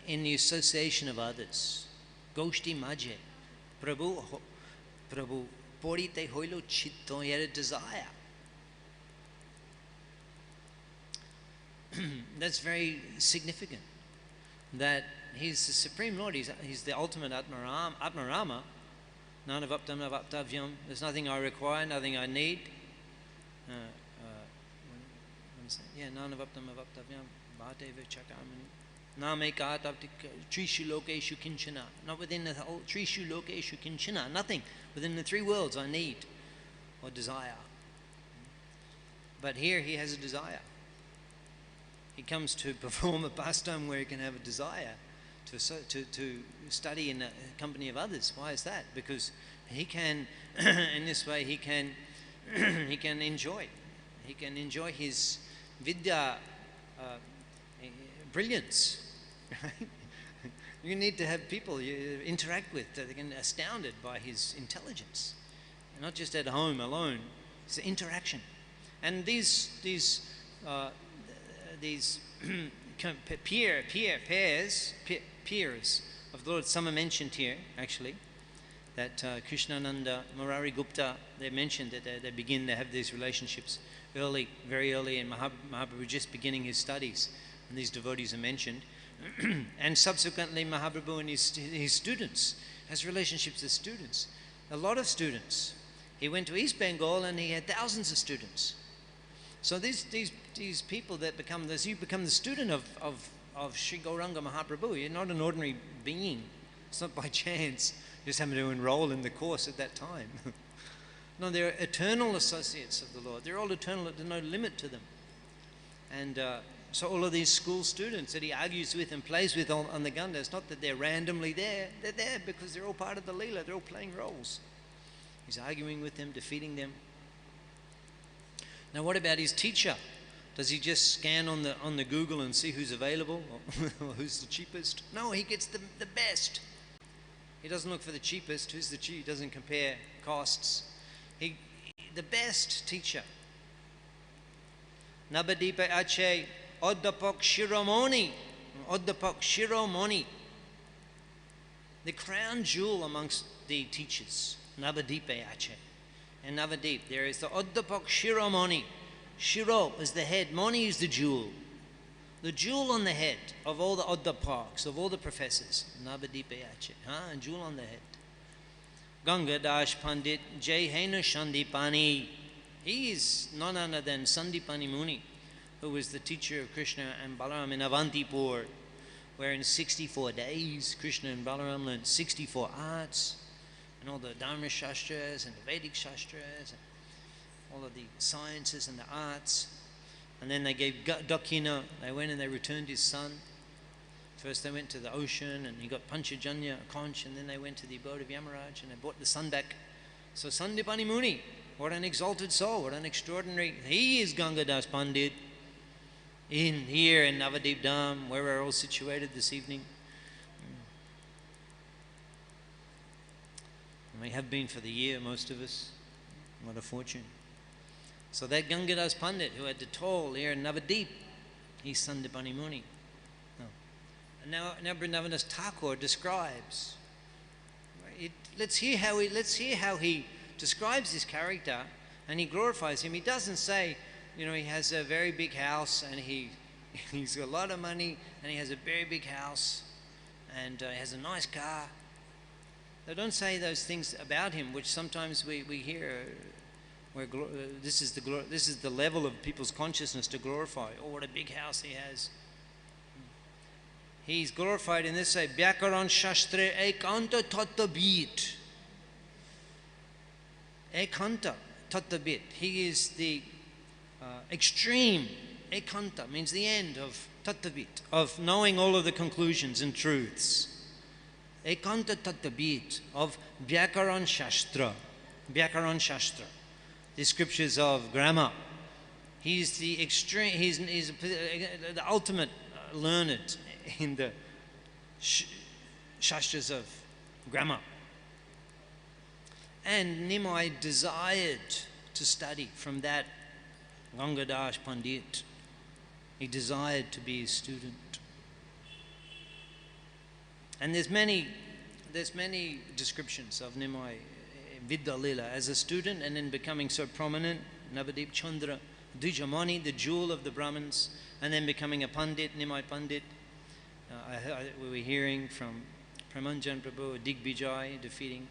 in the association of others. Goshti Majje, Prabhu Porite Hoilo Chitto, he had a desire. That's very significant, that he's the Supreme Lord, he's the ultimate Atmarama, Nanavaptam navaptavyam. There's nothing I require, nothing I need. Nanavaptam navaptavyam. Bhateva chakaman. Namekatavti trishu lokeshu kinchana. Not within the whole trishu lokeshu kinchana. Nothing within the three worlds I need or desire. But here he has a desire. He comes to perform a pastime where he can have a desire to study in the company of others. Why is that? Because he can, in this way, he can enjoy. He can enjoy his vidya brilliance. Right? You need to have people you interact with that are astounded by his intelligence, and not just at home alone. It's an interaction. And these peers of the Lord, some are mentioned here actually, that Krishnananda, Murari Gupta, they mentioned that they have these relationships early, very early in Mahaprabhu just beginning his studies, and these devotees are mentioned. And subsequently Mahaprabhu and his students has relationships with students, a lot of students. He went to East Bengal and he had thousands of students. So these people that become this, you become the student of Sri Gauranga Mahaprabhu. You're not an ordinary being. It's not by chance. You just happen to enroll in the course at that time. No, they're eternal associates of the Lord. They're all eternal. There's no limit to them. And so all of these school students that he argues with and plays with on the Ganga, it's not that they're randomly there. They're there because they're all part of the Leela. They're all playing roles. He's arguing with them, defeating them. Now what about his teacher? Does he just scan on the Google and see who's available or who's the cheapest? No, he gets the best. He doesn't look for the cheapest. Who's the cheap? He doesn't compare costs. The best teacher. Nabadipa Ache Oddapak Shiromoni. Oddapak Shiromoni. The crown jewel amongst the teachers. Navadipa Ache. And Navadip, there is the Oddapak Shiromoni. Shiro is the head, Moni is the jewel. The jewel on the head of all the Oddapaks, of all the professors. Navadipa Ache. A jewel on the head. Gangadasa Pandit Jai Hena Sandipani. He is none other than Sandipani Muni, who was the teacher of Krishna and Balaram in Avantipur, where in 64 days Krishna and Balaram learned 64 arts, and all the Dharma Shastras and the Vedic Shastras, and all of the sciences and the arts. And then they gave Dakina. They went and they returned his son. First they went to the ocean and he got Panchajanya, a conch, and then they went to the abode of Yamaraj and they brought the son back. So Sandipani Muni, what an exalted soul, what an extraordinary, he is Gangadasa Pandit here in Navadip Dham, where we're all situated this evening. And we have been for the year, most of us. What a fortune. So that Gangadasa Pandit who had the toll here in Navadip, he's Sandipani Muni. And now Vrindavandas Thakur describes. Let's hear how he describes his character, and he glorifies him. He doesn't say, he has a very big house and he's got a lot of money and he has a very big house and he has a nice car. They don't say those things about him, which sometimes we hear. Where this is the level of people's consciousness to glorify. Oh, what a big house he has. He's glorified in this way. Vyakaran Shastre Ekanta Tattabit. Ekanta Tattabit. He is the extreme. Ekanta means the end of Tattabit, of knowing all of the conclusions and truths. Ekanta Tattabit of Vyakaran Shastra. Vyakaran Shastra. The scriptures of grammar. He's the extreme. He's the ultimate learned in the shastras of grammar. And Nimai desired to study from that Gangadasa Pandit. He desired to be his student. And there's many descriptions of Nimai Vidya Lila as a student, and then becoming so prominent, Navadip Chandra, Dijamani, the jewel of the Brahmins, and then becoming a Pandit, Nimai Pandit. We were hearing from Pramanjan Prabhu, Digbijay, defeating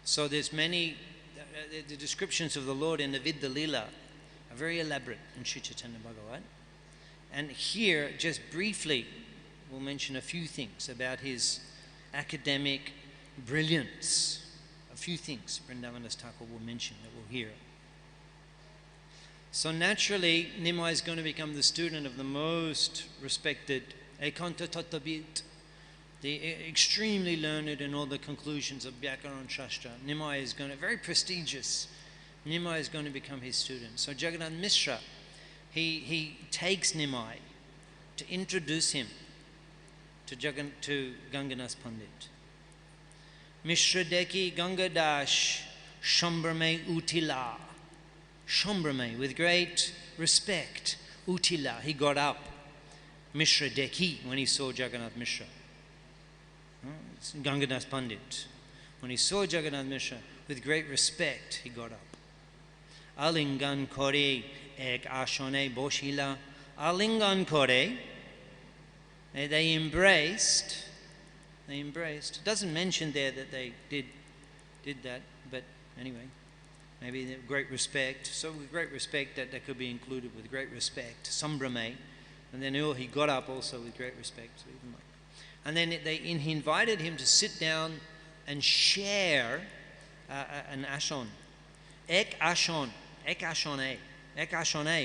So there's many, the descriptions of the Lord in the Vidya Lila are very elaborate in Sri Chaitanya Bhagavat. And here, just briefly, we'll mention a few things about his academic brilliance. A few things Vrindavandas Thakur will mention that we'll hear. So naturally, Nimai is going to become the student of the most respected Ekanta Tattvavid, the extremely learned in all the conclusions of Vyakaran Shastra. Nimai is going to, very prestigious, Nimai is going to become his student. So Jagannath Mishra, he takes Nimai to introduce him to Gangadasa Pandit. Mishra Deki Gangadasa Shambrame Utila. Shambrame, with great respect. Utila, he got up. Mishra Deki, when he saw Jagannath Mishra. It's Gangadasa Pandit. When he saw Jagannath Mishra, with great respect, he got up. Alingan kore ek ashone boshila. Alingan kore. They embraced. It doesn't mention there that they did that, but anyway, maybe great respect. So with great respect, that could be included with great respect. Sambrame, and then he got up also with great respect. So even like, and then he invited him to sit down and share an ashon, ek ashon,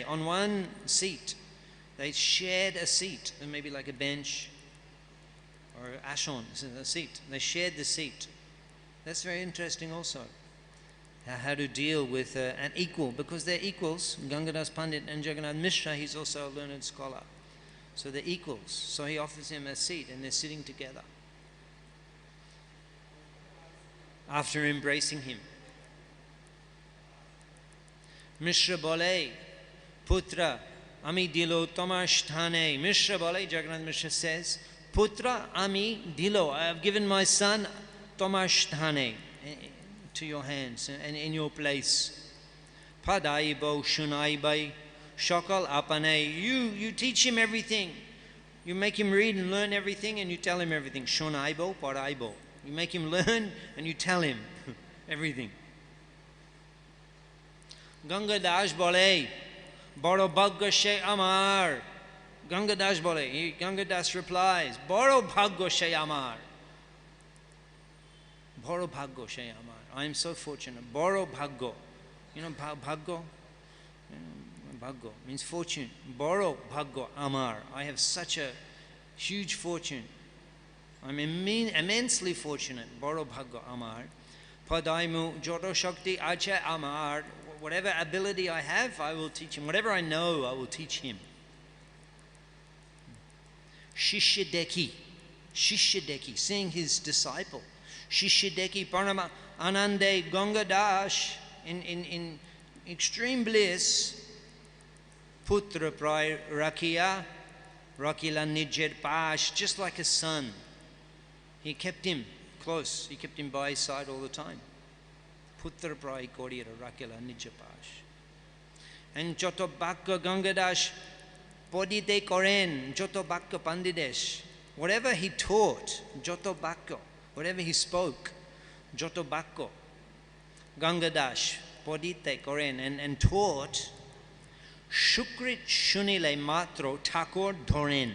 on one seat. They shared a seat, and maybe like a bench or ashon, a seat. They shared the seat. That's very interesting also. How to deal with an equal, because they're equals. Gangadasa Pandit and Jagannath Mishra, he's also a learned scholar. So they're equals. So he offers him a seat and they're sitting together. After embracing him. Mishra bole, putra, ami dilo tamasthane. Mishra bole, Jagannath Mishra says, putra, ami dilo, I have given my son tamasthane, to your hands and in your place. Padaibo shunaibai shakal apane. You teach him everything. You make him read and learn everything, and you tell him everything. Shunaibo padaibo. You make him learn and you tell him everything. Gangadasa bole baro bhagya she amar. Gangadasa bole. Gangadasa replies, baro bhagya she amar. Baro bhagya she amar. I am so fortunate. Boro bhagyo. You know bhagyo? Bhagyo means fortune. Boro bhagyo amar. I have such a huge fortune. I'm immensely fortunate. Boro bhagyo amar. Padaimu jodo shakti acha amar. Whatever ability I have, I will teach him. Whatever I know, I will teach him. Shishyadeki. Shishyadeki, seeing his disciple. Shishyadeki Parama Anande Gangadasa in extreme bliss. Putra Prai Rakia Rakila Nijed Pash, just like a son. He kept him close, he kept him by his side all the time. Putra Prai Kodira Rakila Nijed Pash. And Joto Bakka Gangadasa Podite Koren, Joto Bakka Pandidesh. Whatever he taught, Joto Bakka. Whatever he spoke, Joto Bakko, Gangadasa, Podite Koren, and taught, Shukrit Shunile Matro Thakur Doren.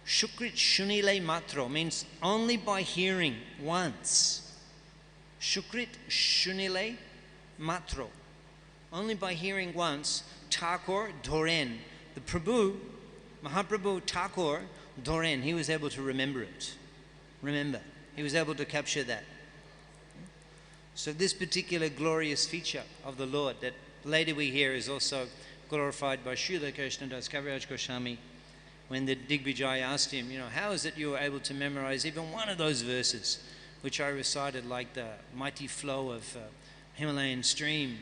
Shukrit Shunile Matro means only by hearing once. Shukrit Shunile Matro. Only by hearing once, Thakur Doren. The Prabhu, Mahaprabhu Thakur Doren, he was able to remember it. Remember, he was able to capture that. So this particular glorious feature of the Lord that later we hear is also glorified by Srila Krishnadas Kaviraj Goswami, when the Digbijay asked him, how is it you were able to memorize even one of those verses which I recited like the mighty flow of Himalayan stream?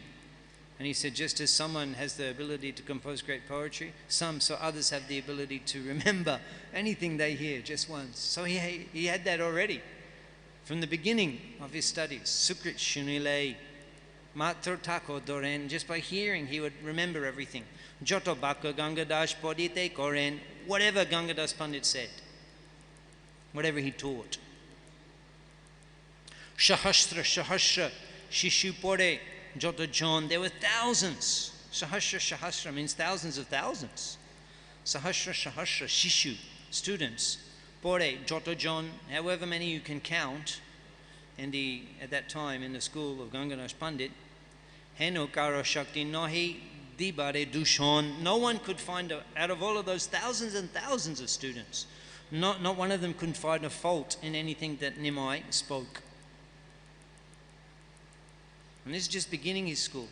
And he said, just as someone has the ability to compose great poetry, so others have the ability to remember anything they hear just once. So he had that already from the beginning of his studies. Sukrit Shunile, Matro Tako Doren, just by hearing he would remember everything. Joto Baka Gangadasa Podite Koren, whatever Gangadasa Pandit said, whatever he taught. Sahasra Shishu Pore Jota John. There were thousands. Sahasra means thousands of thousands. Sahasra Shishu, students. Pore Jota John, however many you can count. And at that time in the school of Gangadasa Pandit, Heno Karo Shakti Nahi Dibare Dushon. No one could find, out of all of those thousands and thousands of students, not one of them could find a fault in anything that Nimai spoke. And this is just beginning his school.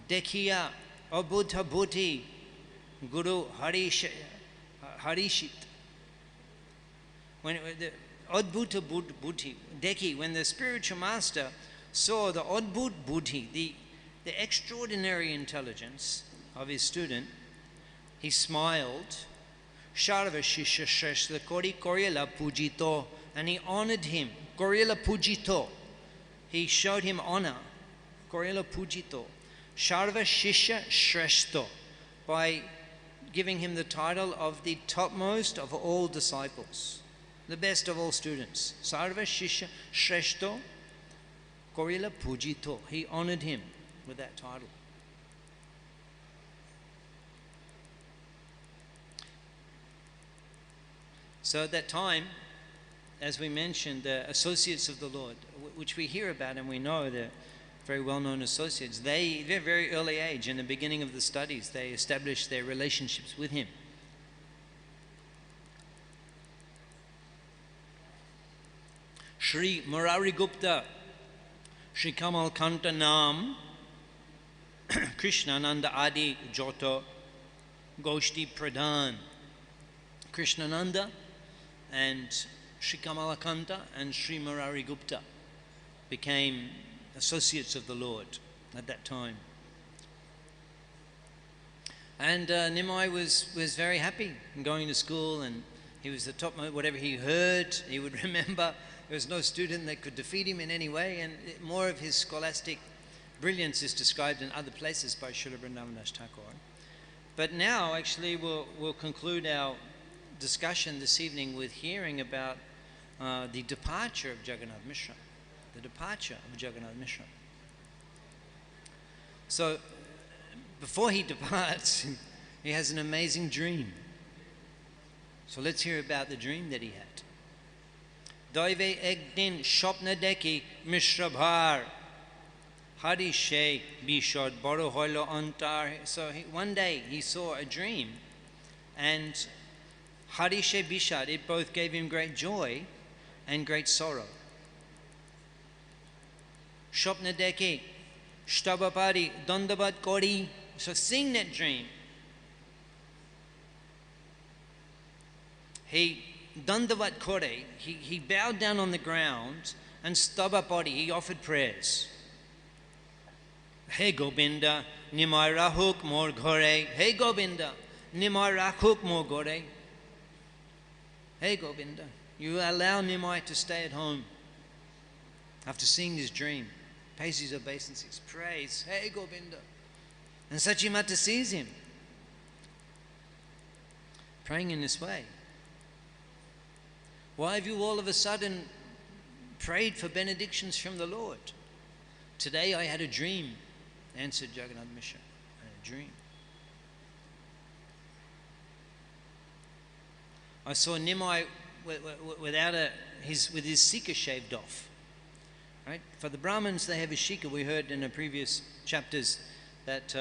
Dekhiya Abudha Bhuti Guru Harishit. When the Adbhuta Buddhi, Dekhi, when the spiritual master saw the Adbhut Buddhi, the extraordinary intelligence of his student, he smiled. Sharva Shisha Shreshla Kori Koryala Pujito, and he honored him. Koryala Pujito. He showed him honor. Koryala Pujito. Sharva Shisha Shreshto, by giving him the title of the topmost of all disciples, the best of all students. Sarva Shisha Shreshto Koryala Pujito. He honored him with that title. So at that time, as we mentioned, the associates of the Lord, which we hear about and we know, they're very well-known associates, they, at a very early age, in the beginning of the studies, they established their relationships with him. Shri Murari Gupta, Shri Kamal Kanta Nam, Krishnananda Adi Joto, Goshti Pradhan. Krishnananda and Sri Kamalakanta and Sri Murari Gupta became associates of the Lord at that time. And Nimai was very happy going to school, and he was the top, whatever he heard, he would remember. There was no student that could defeat him in any way, and more of his scholastic brilliance is described in other places by Srila Vrindavan Thakur. But now, actually, we'll conclude our discussion this evening with hearing about the departure of Jagannath Mishra. The departure of Jagannath Mishra. So, before he departs, he has an amazing dream. So let's hear about the dream that he had. Daive ek din shopna deki Mishra bhar Hari she bishod baro hoilo antar. So one day he saw a dream, and Hari she bishad, it both gave him great joy and great sorrow. Shopna deki shtabapari dandabat kori. So seeing that dream, he dandavat kore, he bowed down on the ground, and stabapari, he offered prayers. Hey Govinda, nimai rahuk mor ghore. Hey Govinda, nimai rahuk mor ghore. Hey Govinda, you allow Nimai to stay at home. After seeing this dream, pays his obeisances, prays, Hey Govinda. And Sachimata sees him praying in this way. Why have you all of a sudden prayed for benedictions from the Lord? Today I had a dream, answered Jagannath Mishra. I had a dream. I saw Nimai with his sika shaved off. Right? For the Brahmins, they have a shika. We heard in the previous chapters that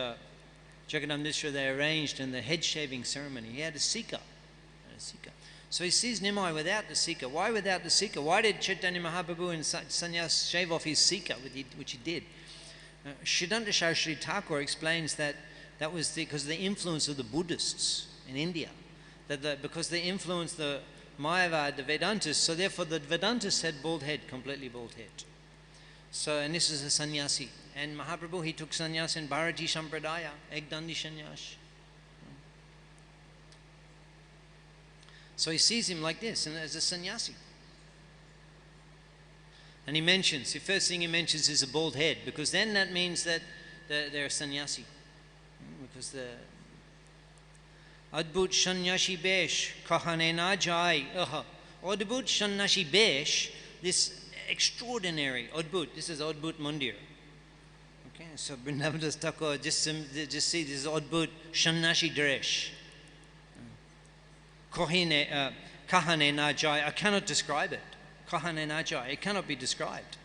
Jagannath Mishra, they arranged in the head shaving ceremony. He had a sika. So he sees Nimai without the sika. Why without the sika? Why did Chaitanya Mahaprabhu and Sannyas shave off his sika, which he did? Siddhanta Saraswati Thakur explains that was because of the influence of the Buddhists in India. Because they influenced the Mayavad, the Vedantists, so therefore the Vedantists had bald head, completely bald head. So, and this is a sannyasi. And Mahaprabhu, he took sannyas in Bharati Sampradaya, Ekdandi sannyas. So he sees him like this, and as a sannyasi. And he mentions, the first thing he mentions is a bald head, because then that means that they're a sannyasi. Because the Adbhut sannyasi besh kahane na jai. Adbhut sannyasi besh this extraordinary, Adbhut, this is Adbhut Mandir. Okay, so Vrindavan Thakur, just see this Adbhut Shannashi Dresh. Kahane na jai, I cannot describe it. Kahane na jai, it cannot be described.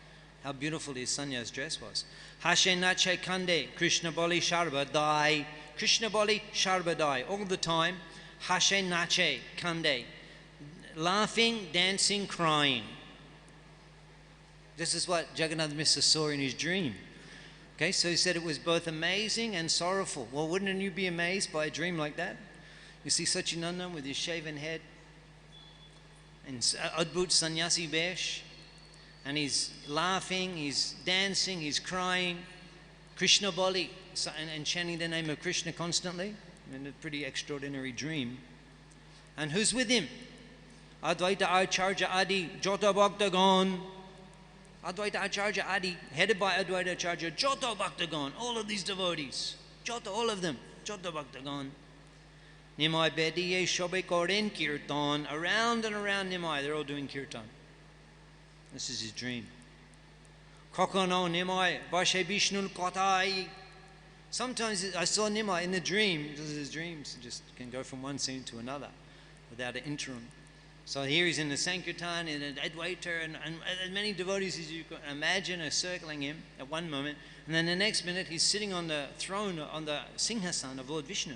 How beautiful his sannya's dress was. Hashe nache kande, Krishna boli sharba dai. Krishna boli sharba dai. All the time, hashe nache kande. Laughing, dancing, crying. This is what Jagannath Mishra saw in his dream. Okay, so he said it was both amazing and sorrowful. Well, wouldn't you be amazed by a dream like that? You see Sachinandan with his shaven head and Adbhut Sannyasi Vesh, and he's laughing, he's dancing, he's crying, Krishna Bali, and chanting the name of Krishna constantly. In a pretty extraordinary dream. And who's with him? Advaita Acharya Adi, Jota Bhaktagon. Advaita Acharya Adi, headed by Advaita Acharya, Jota Bhaktagon, all of these devotees, Jota, all of them, Jota Bhaktagon. Nimai Bediye Shobe Koren Kirtan, around and around Nimai, they're all doing Kirtan. This is his dream. Kokono Nimai Vashe Vishnul Kotai. Sometimes I saw Nimai in the dream, because his dreams just can go from one scene to another without an interim. So here he's in the Sankirtan, in an Advaita, and as many devotees as you can imagine are circling him at one moment, and then the next minute he's sitting on the throne, on the Singhasan of Lord Vishnu.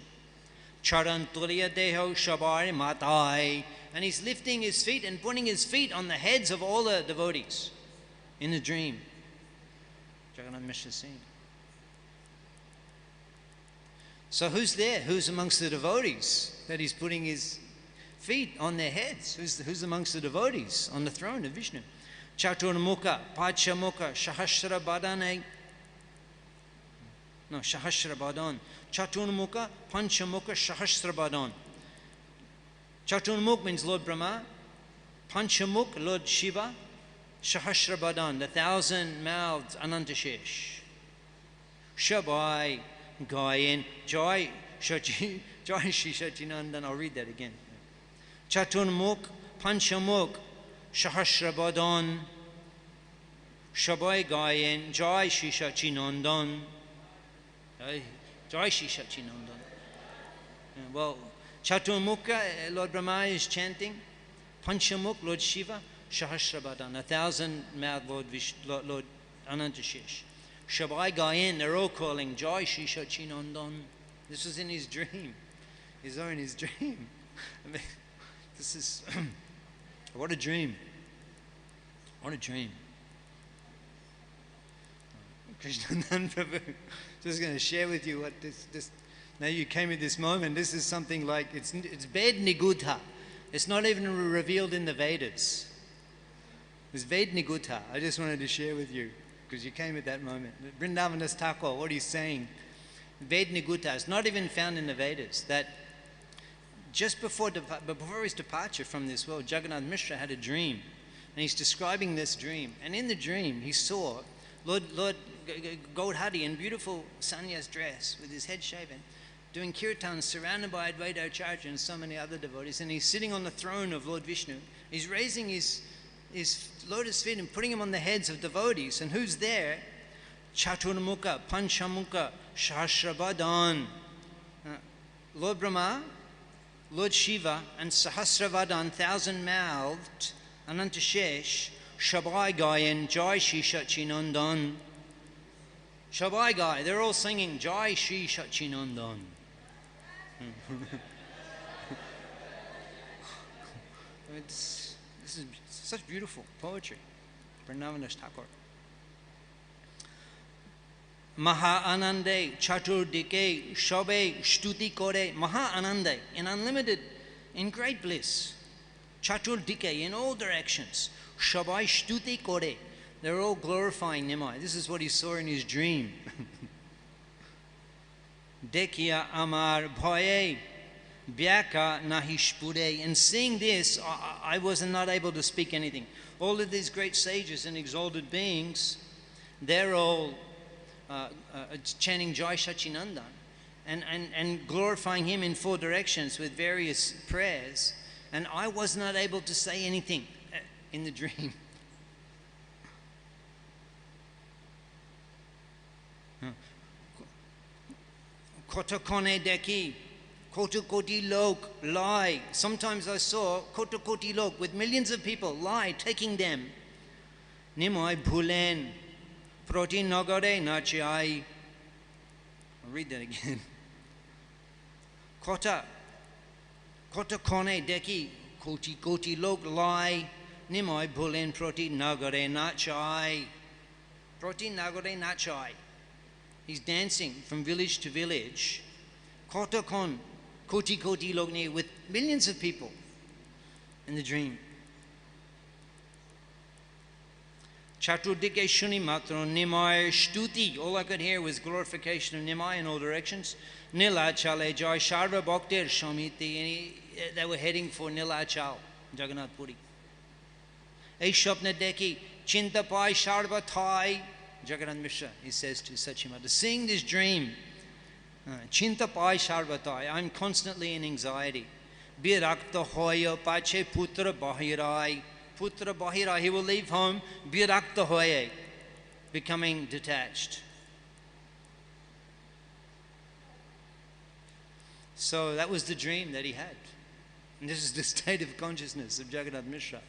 Charan Tuliya Deho Shabari Matai. And he's lifting his feet and putting his feet on the heads of all the devotees in the dream. Jagannath Mishra seen. So who's there? Who's amongst the devotees that he's putting his feet on their heads? Who's amongst the devotees on the throne of Vishnu? Chaturmukha, Pachamukha, Sahasra Badane. No, Sahasra Badan. Chaturmukha, Panchamukha, Sahasra Badan. Chaturmukh means Lord Brahma. Panchamukh, Lord Shiva. Sahasra Badan, the 1,000-mouthed Anantashesh. Shabai, Gayen, Jai Shri Sachinandan. I'll read that again. Chaturmukh, Panchamukh, Sahasra Badan. Shabai Gayen, Jai Shri Sachinandan. Jai Shri Sachinandan. Well, Chaturmukha, Lord Brahma is chanting. Panchamukh, Lord Shiva. Sahasrabhadan, 1,000-mouthed Lord Anantashesh. Shabai Gayen, they're all calling Jai Shri Sachinandan. This was in his dream. He's in his dream. I mean, this is what a dream. What a dream. Krishnanand Prabhu, just going to share with you what this now you came at this moment. This is something like it's Ved Nigudha. It's not even revealed in the Vedas. It's Ved Nigudha. I just wanted to share with you because you came at that moment. Vrindavan Thakur, what he's saying, Ved Nigudha is not even found in the Vedas. That just before his departure from this world, Jagannath Mishra had a dream, and he's describing this dream. And in the dream, he saw Lord Gaudhari in beautiful sannyas dress with his head shaven, doing kirtan, surrounded by Advaita Acharya and so many other devotees. And he's sitting on the throne of Lord Vishnu. He's raising his lotus feet and putting them on the heads of devotees. And who's there? Chaturmukha, Panchamukha, Sahasravadan. Lord Brahma, Lord Shiva, and Sahasravadan, 1,000-mouthed, Anantashesh, Shabai Gayan, Jai Shri Sachinandan. Shabai Gai, they're all singing Jai Shri Sachinandan. This is such beautiful poetry. Vrindavan Thakur. Maha Anande Chaturdike Shabe Shtuti Kore. Maha Anande, in unlimited, in great bliss. Chaturdike, in all directions. Shabai Shtuti Kore. They're all glorifying Nimai. This is what he saw in his dream. Dekia Amar Bhoye Byaka Nahishpure. And seeing this, I was not able to speak anything. All of these great sages and exalted beings, they're all chanting Jai Sachinandan and glorifying him in 4 directions with various prayers. And I was not able to say anything in the dream. Kotakone deki, kotukoti lok lie. Sometimes I saw kotukoti lok with millions of people lie, taking them. Nimai bhulen, proti nagare nachai. I'll read that again. Kotakone deki, koti lok lie. Nimai bhulen proti nagare nachai. Proti nagare nachai. He's dancing from village to village. Kotakon, koti logni, with millions of people in the dream. Chaturdike shuni matro nimai shtuti. All I could hear was glorification of Nimai in all directions. Nilachal jai sharva bhaktir shamiti. They were heading for Nilachal, Jagannath Puri. Shapna deki chintapai sharva thai. Jagannath Mishra, he says to Sachimata, seeing this dream, Chintapai Sarvatai, I'm constantly in anxiety. Birakta hoya pache putra bahirai. Putra bahirai, he will leave home, birakta hoye, becoming detached. So that was the dream that he had. And this is the state of consciousness of Jagannath Mishra.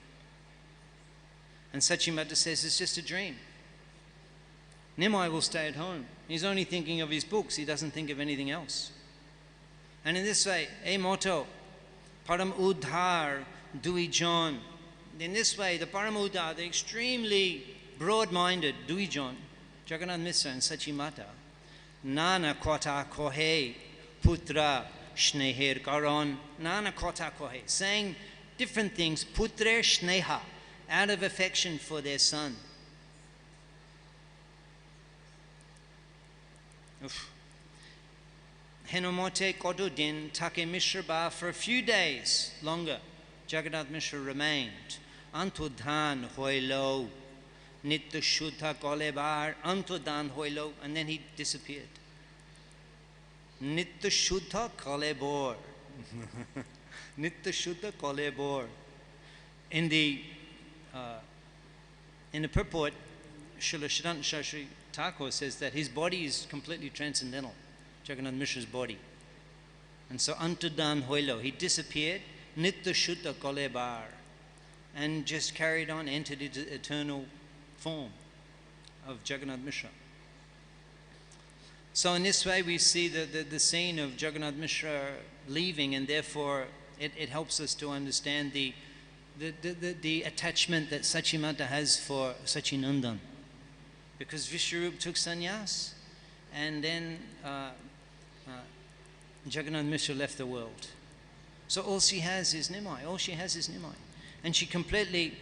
And Sachimata says it's just a dream. Nimai will stay at home. He's only thinking of his books. He doesn't think of anything else. And in this way, a motto, Param Udhar Dui John. In this way, the Param Udhar, the extremely broad-minded Dui John, Jagannath Mishra and Sachimata, Nana Kota Kohe Putra Shneher Karan, Nana Kota Kohe, saying different things, Putre Shneha, out of affection for their son. Henomote Kodudin Take Mishra Ba, for a few days longer, Jagannath Mishra remained. Antudhan Hoilo, Nitya Shuddha Kolebar, Antudhan Hoilo, and then he disappeared. Nitya Shuddha Kolebor. Nitya Shuddha Kolebor. In the purport, Srila Sridhar Shastri Thakur says that his body is completely transcendental, Jagannath Mishra's body. And so Antudan Hoilo, he disappeared, Nitya Shuddha Kolebar, and just carried on, entered into eternal form of Jagannath Mishra. So in this way we see the scene of Jagannath Mishra leaving, and therefore it helps us to understand the attachment that Sachimata has for Sachinandan. Because Vishwarup took sannyas, and then Jagannath Mishra left the world. So all she has is Nimai. All she has is Nimai. And she completely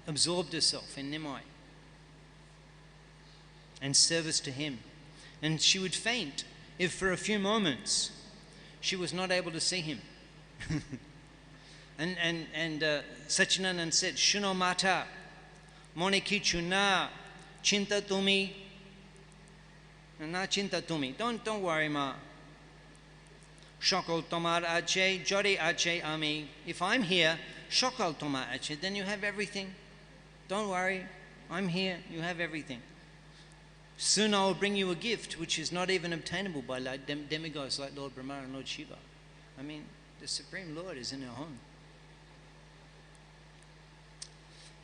absorbed herself in Nimai and service to him. And she would faint if for a few moments she was not able to see him. And Sachinandan said, Shuno mata, mone kichu na, chinta tumi, na chinta tumi. Don't worry, ma. Shokal tomar ache, jori ache ami. If I'm here, shokal tomar ache, then you have everything. Don't worry, I'm here, you have everything. Soon I will bring you a gift which is not even obtainable by demigods like Lord Brahma and Lord Shiva. I mean, the Supreme Lord is in our home.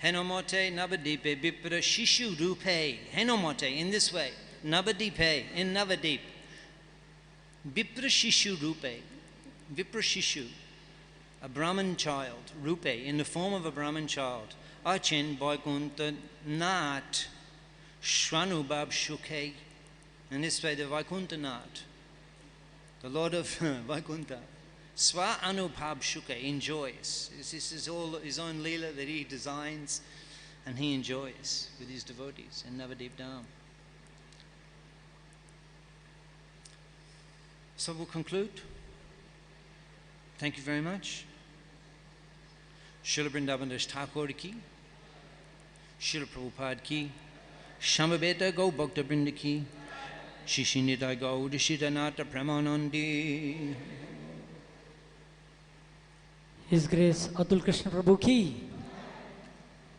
Henomote Navadipe Vipra Shishu Rupe. Henomote, in this way. Navadipe, in Navadip. Vipra Shishu Rupe. Vipra Shishu, a Brahman child. Rupe, in the form of a Brahman child. Achin Vaikuntha Nat Shranubab Shuke. In this way, the Vaikuntha Nat, the Lord of Vaikuntha, Swa Anubhab Shuke, enjoys. This is all his own Leela that he designs and he enjoys with his devotees in Navadip Dham. So we'll conclude. Thank you very much. Srila Vrindavan Das Thakur ki, Srila Prabhupada ki, Shambhabeta Go Bhakta Vrinda ki, Shishinita Go Udishitanata Pramanandi. His Grace Atul Krishna Prabhu ki.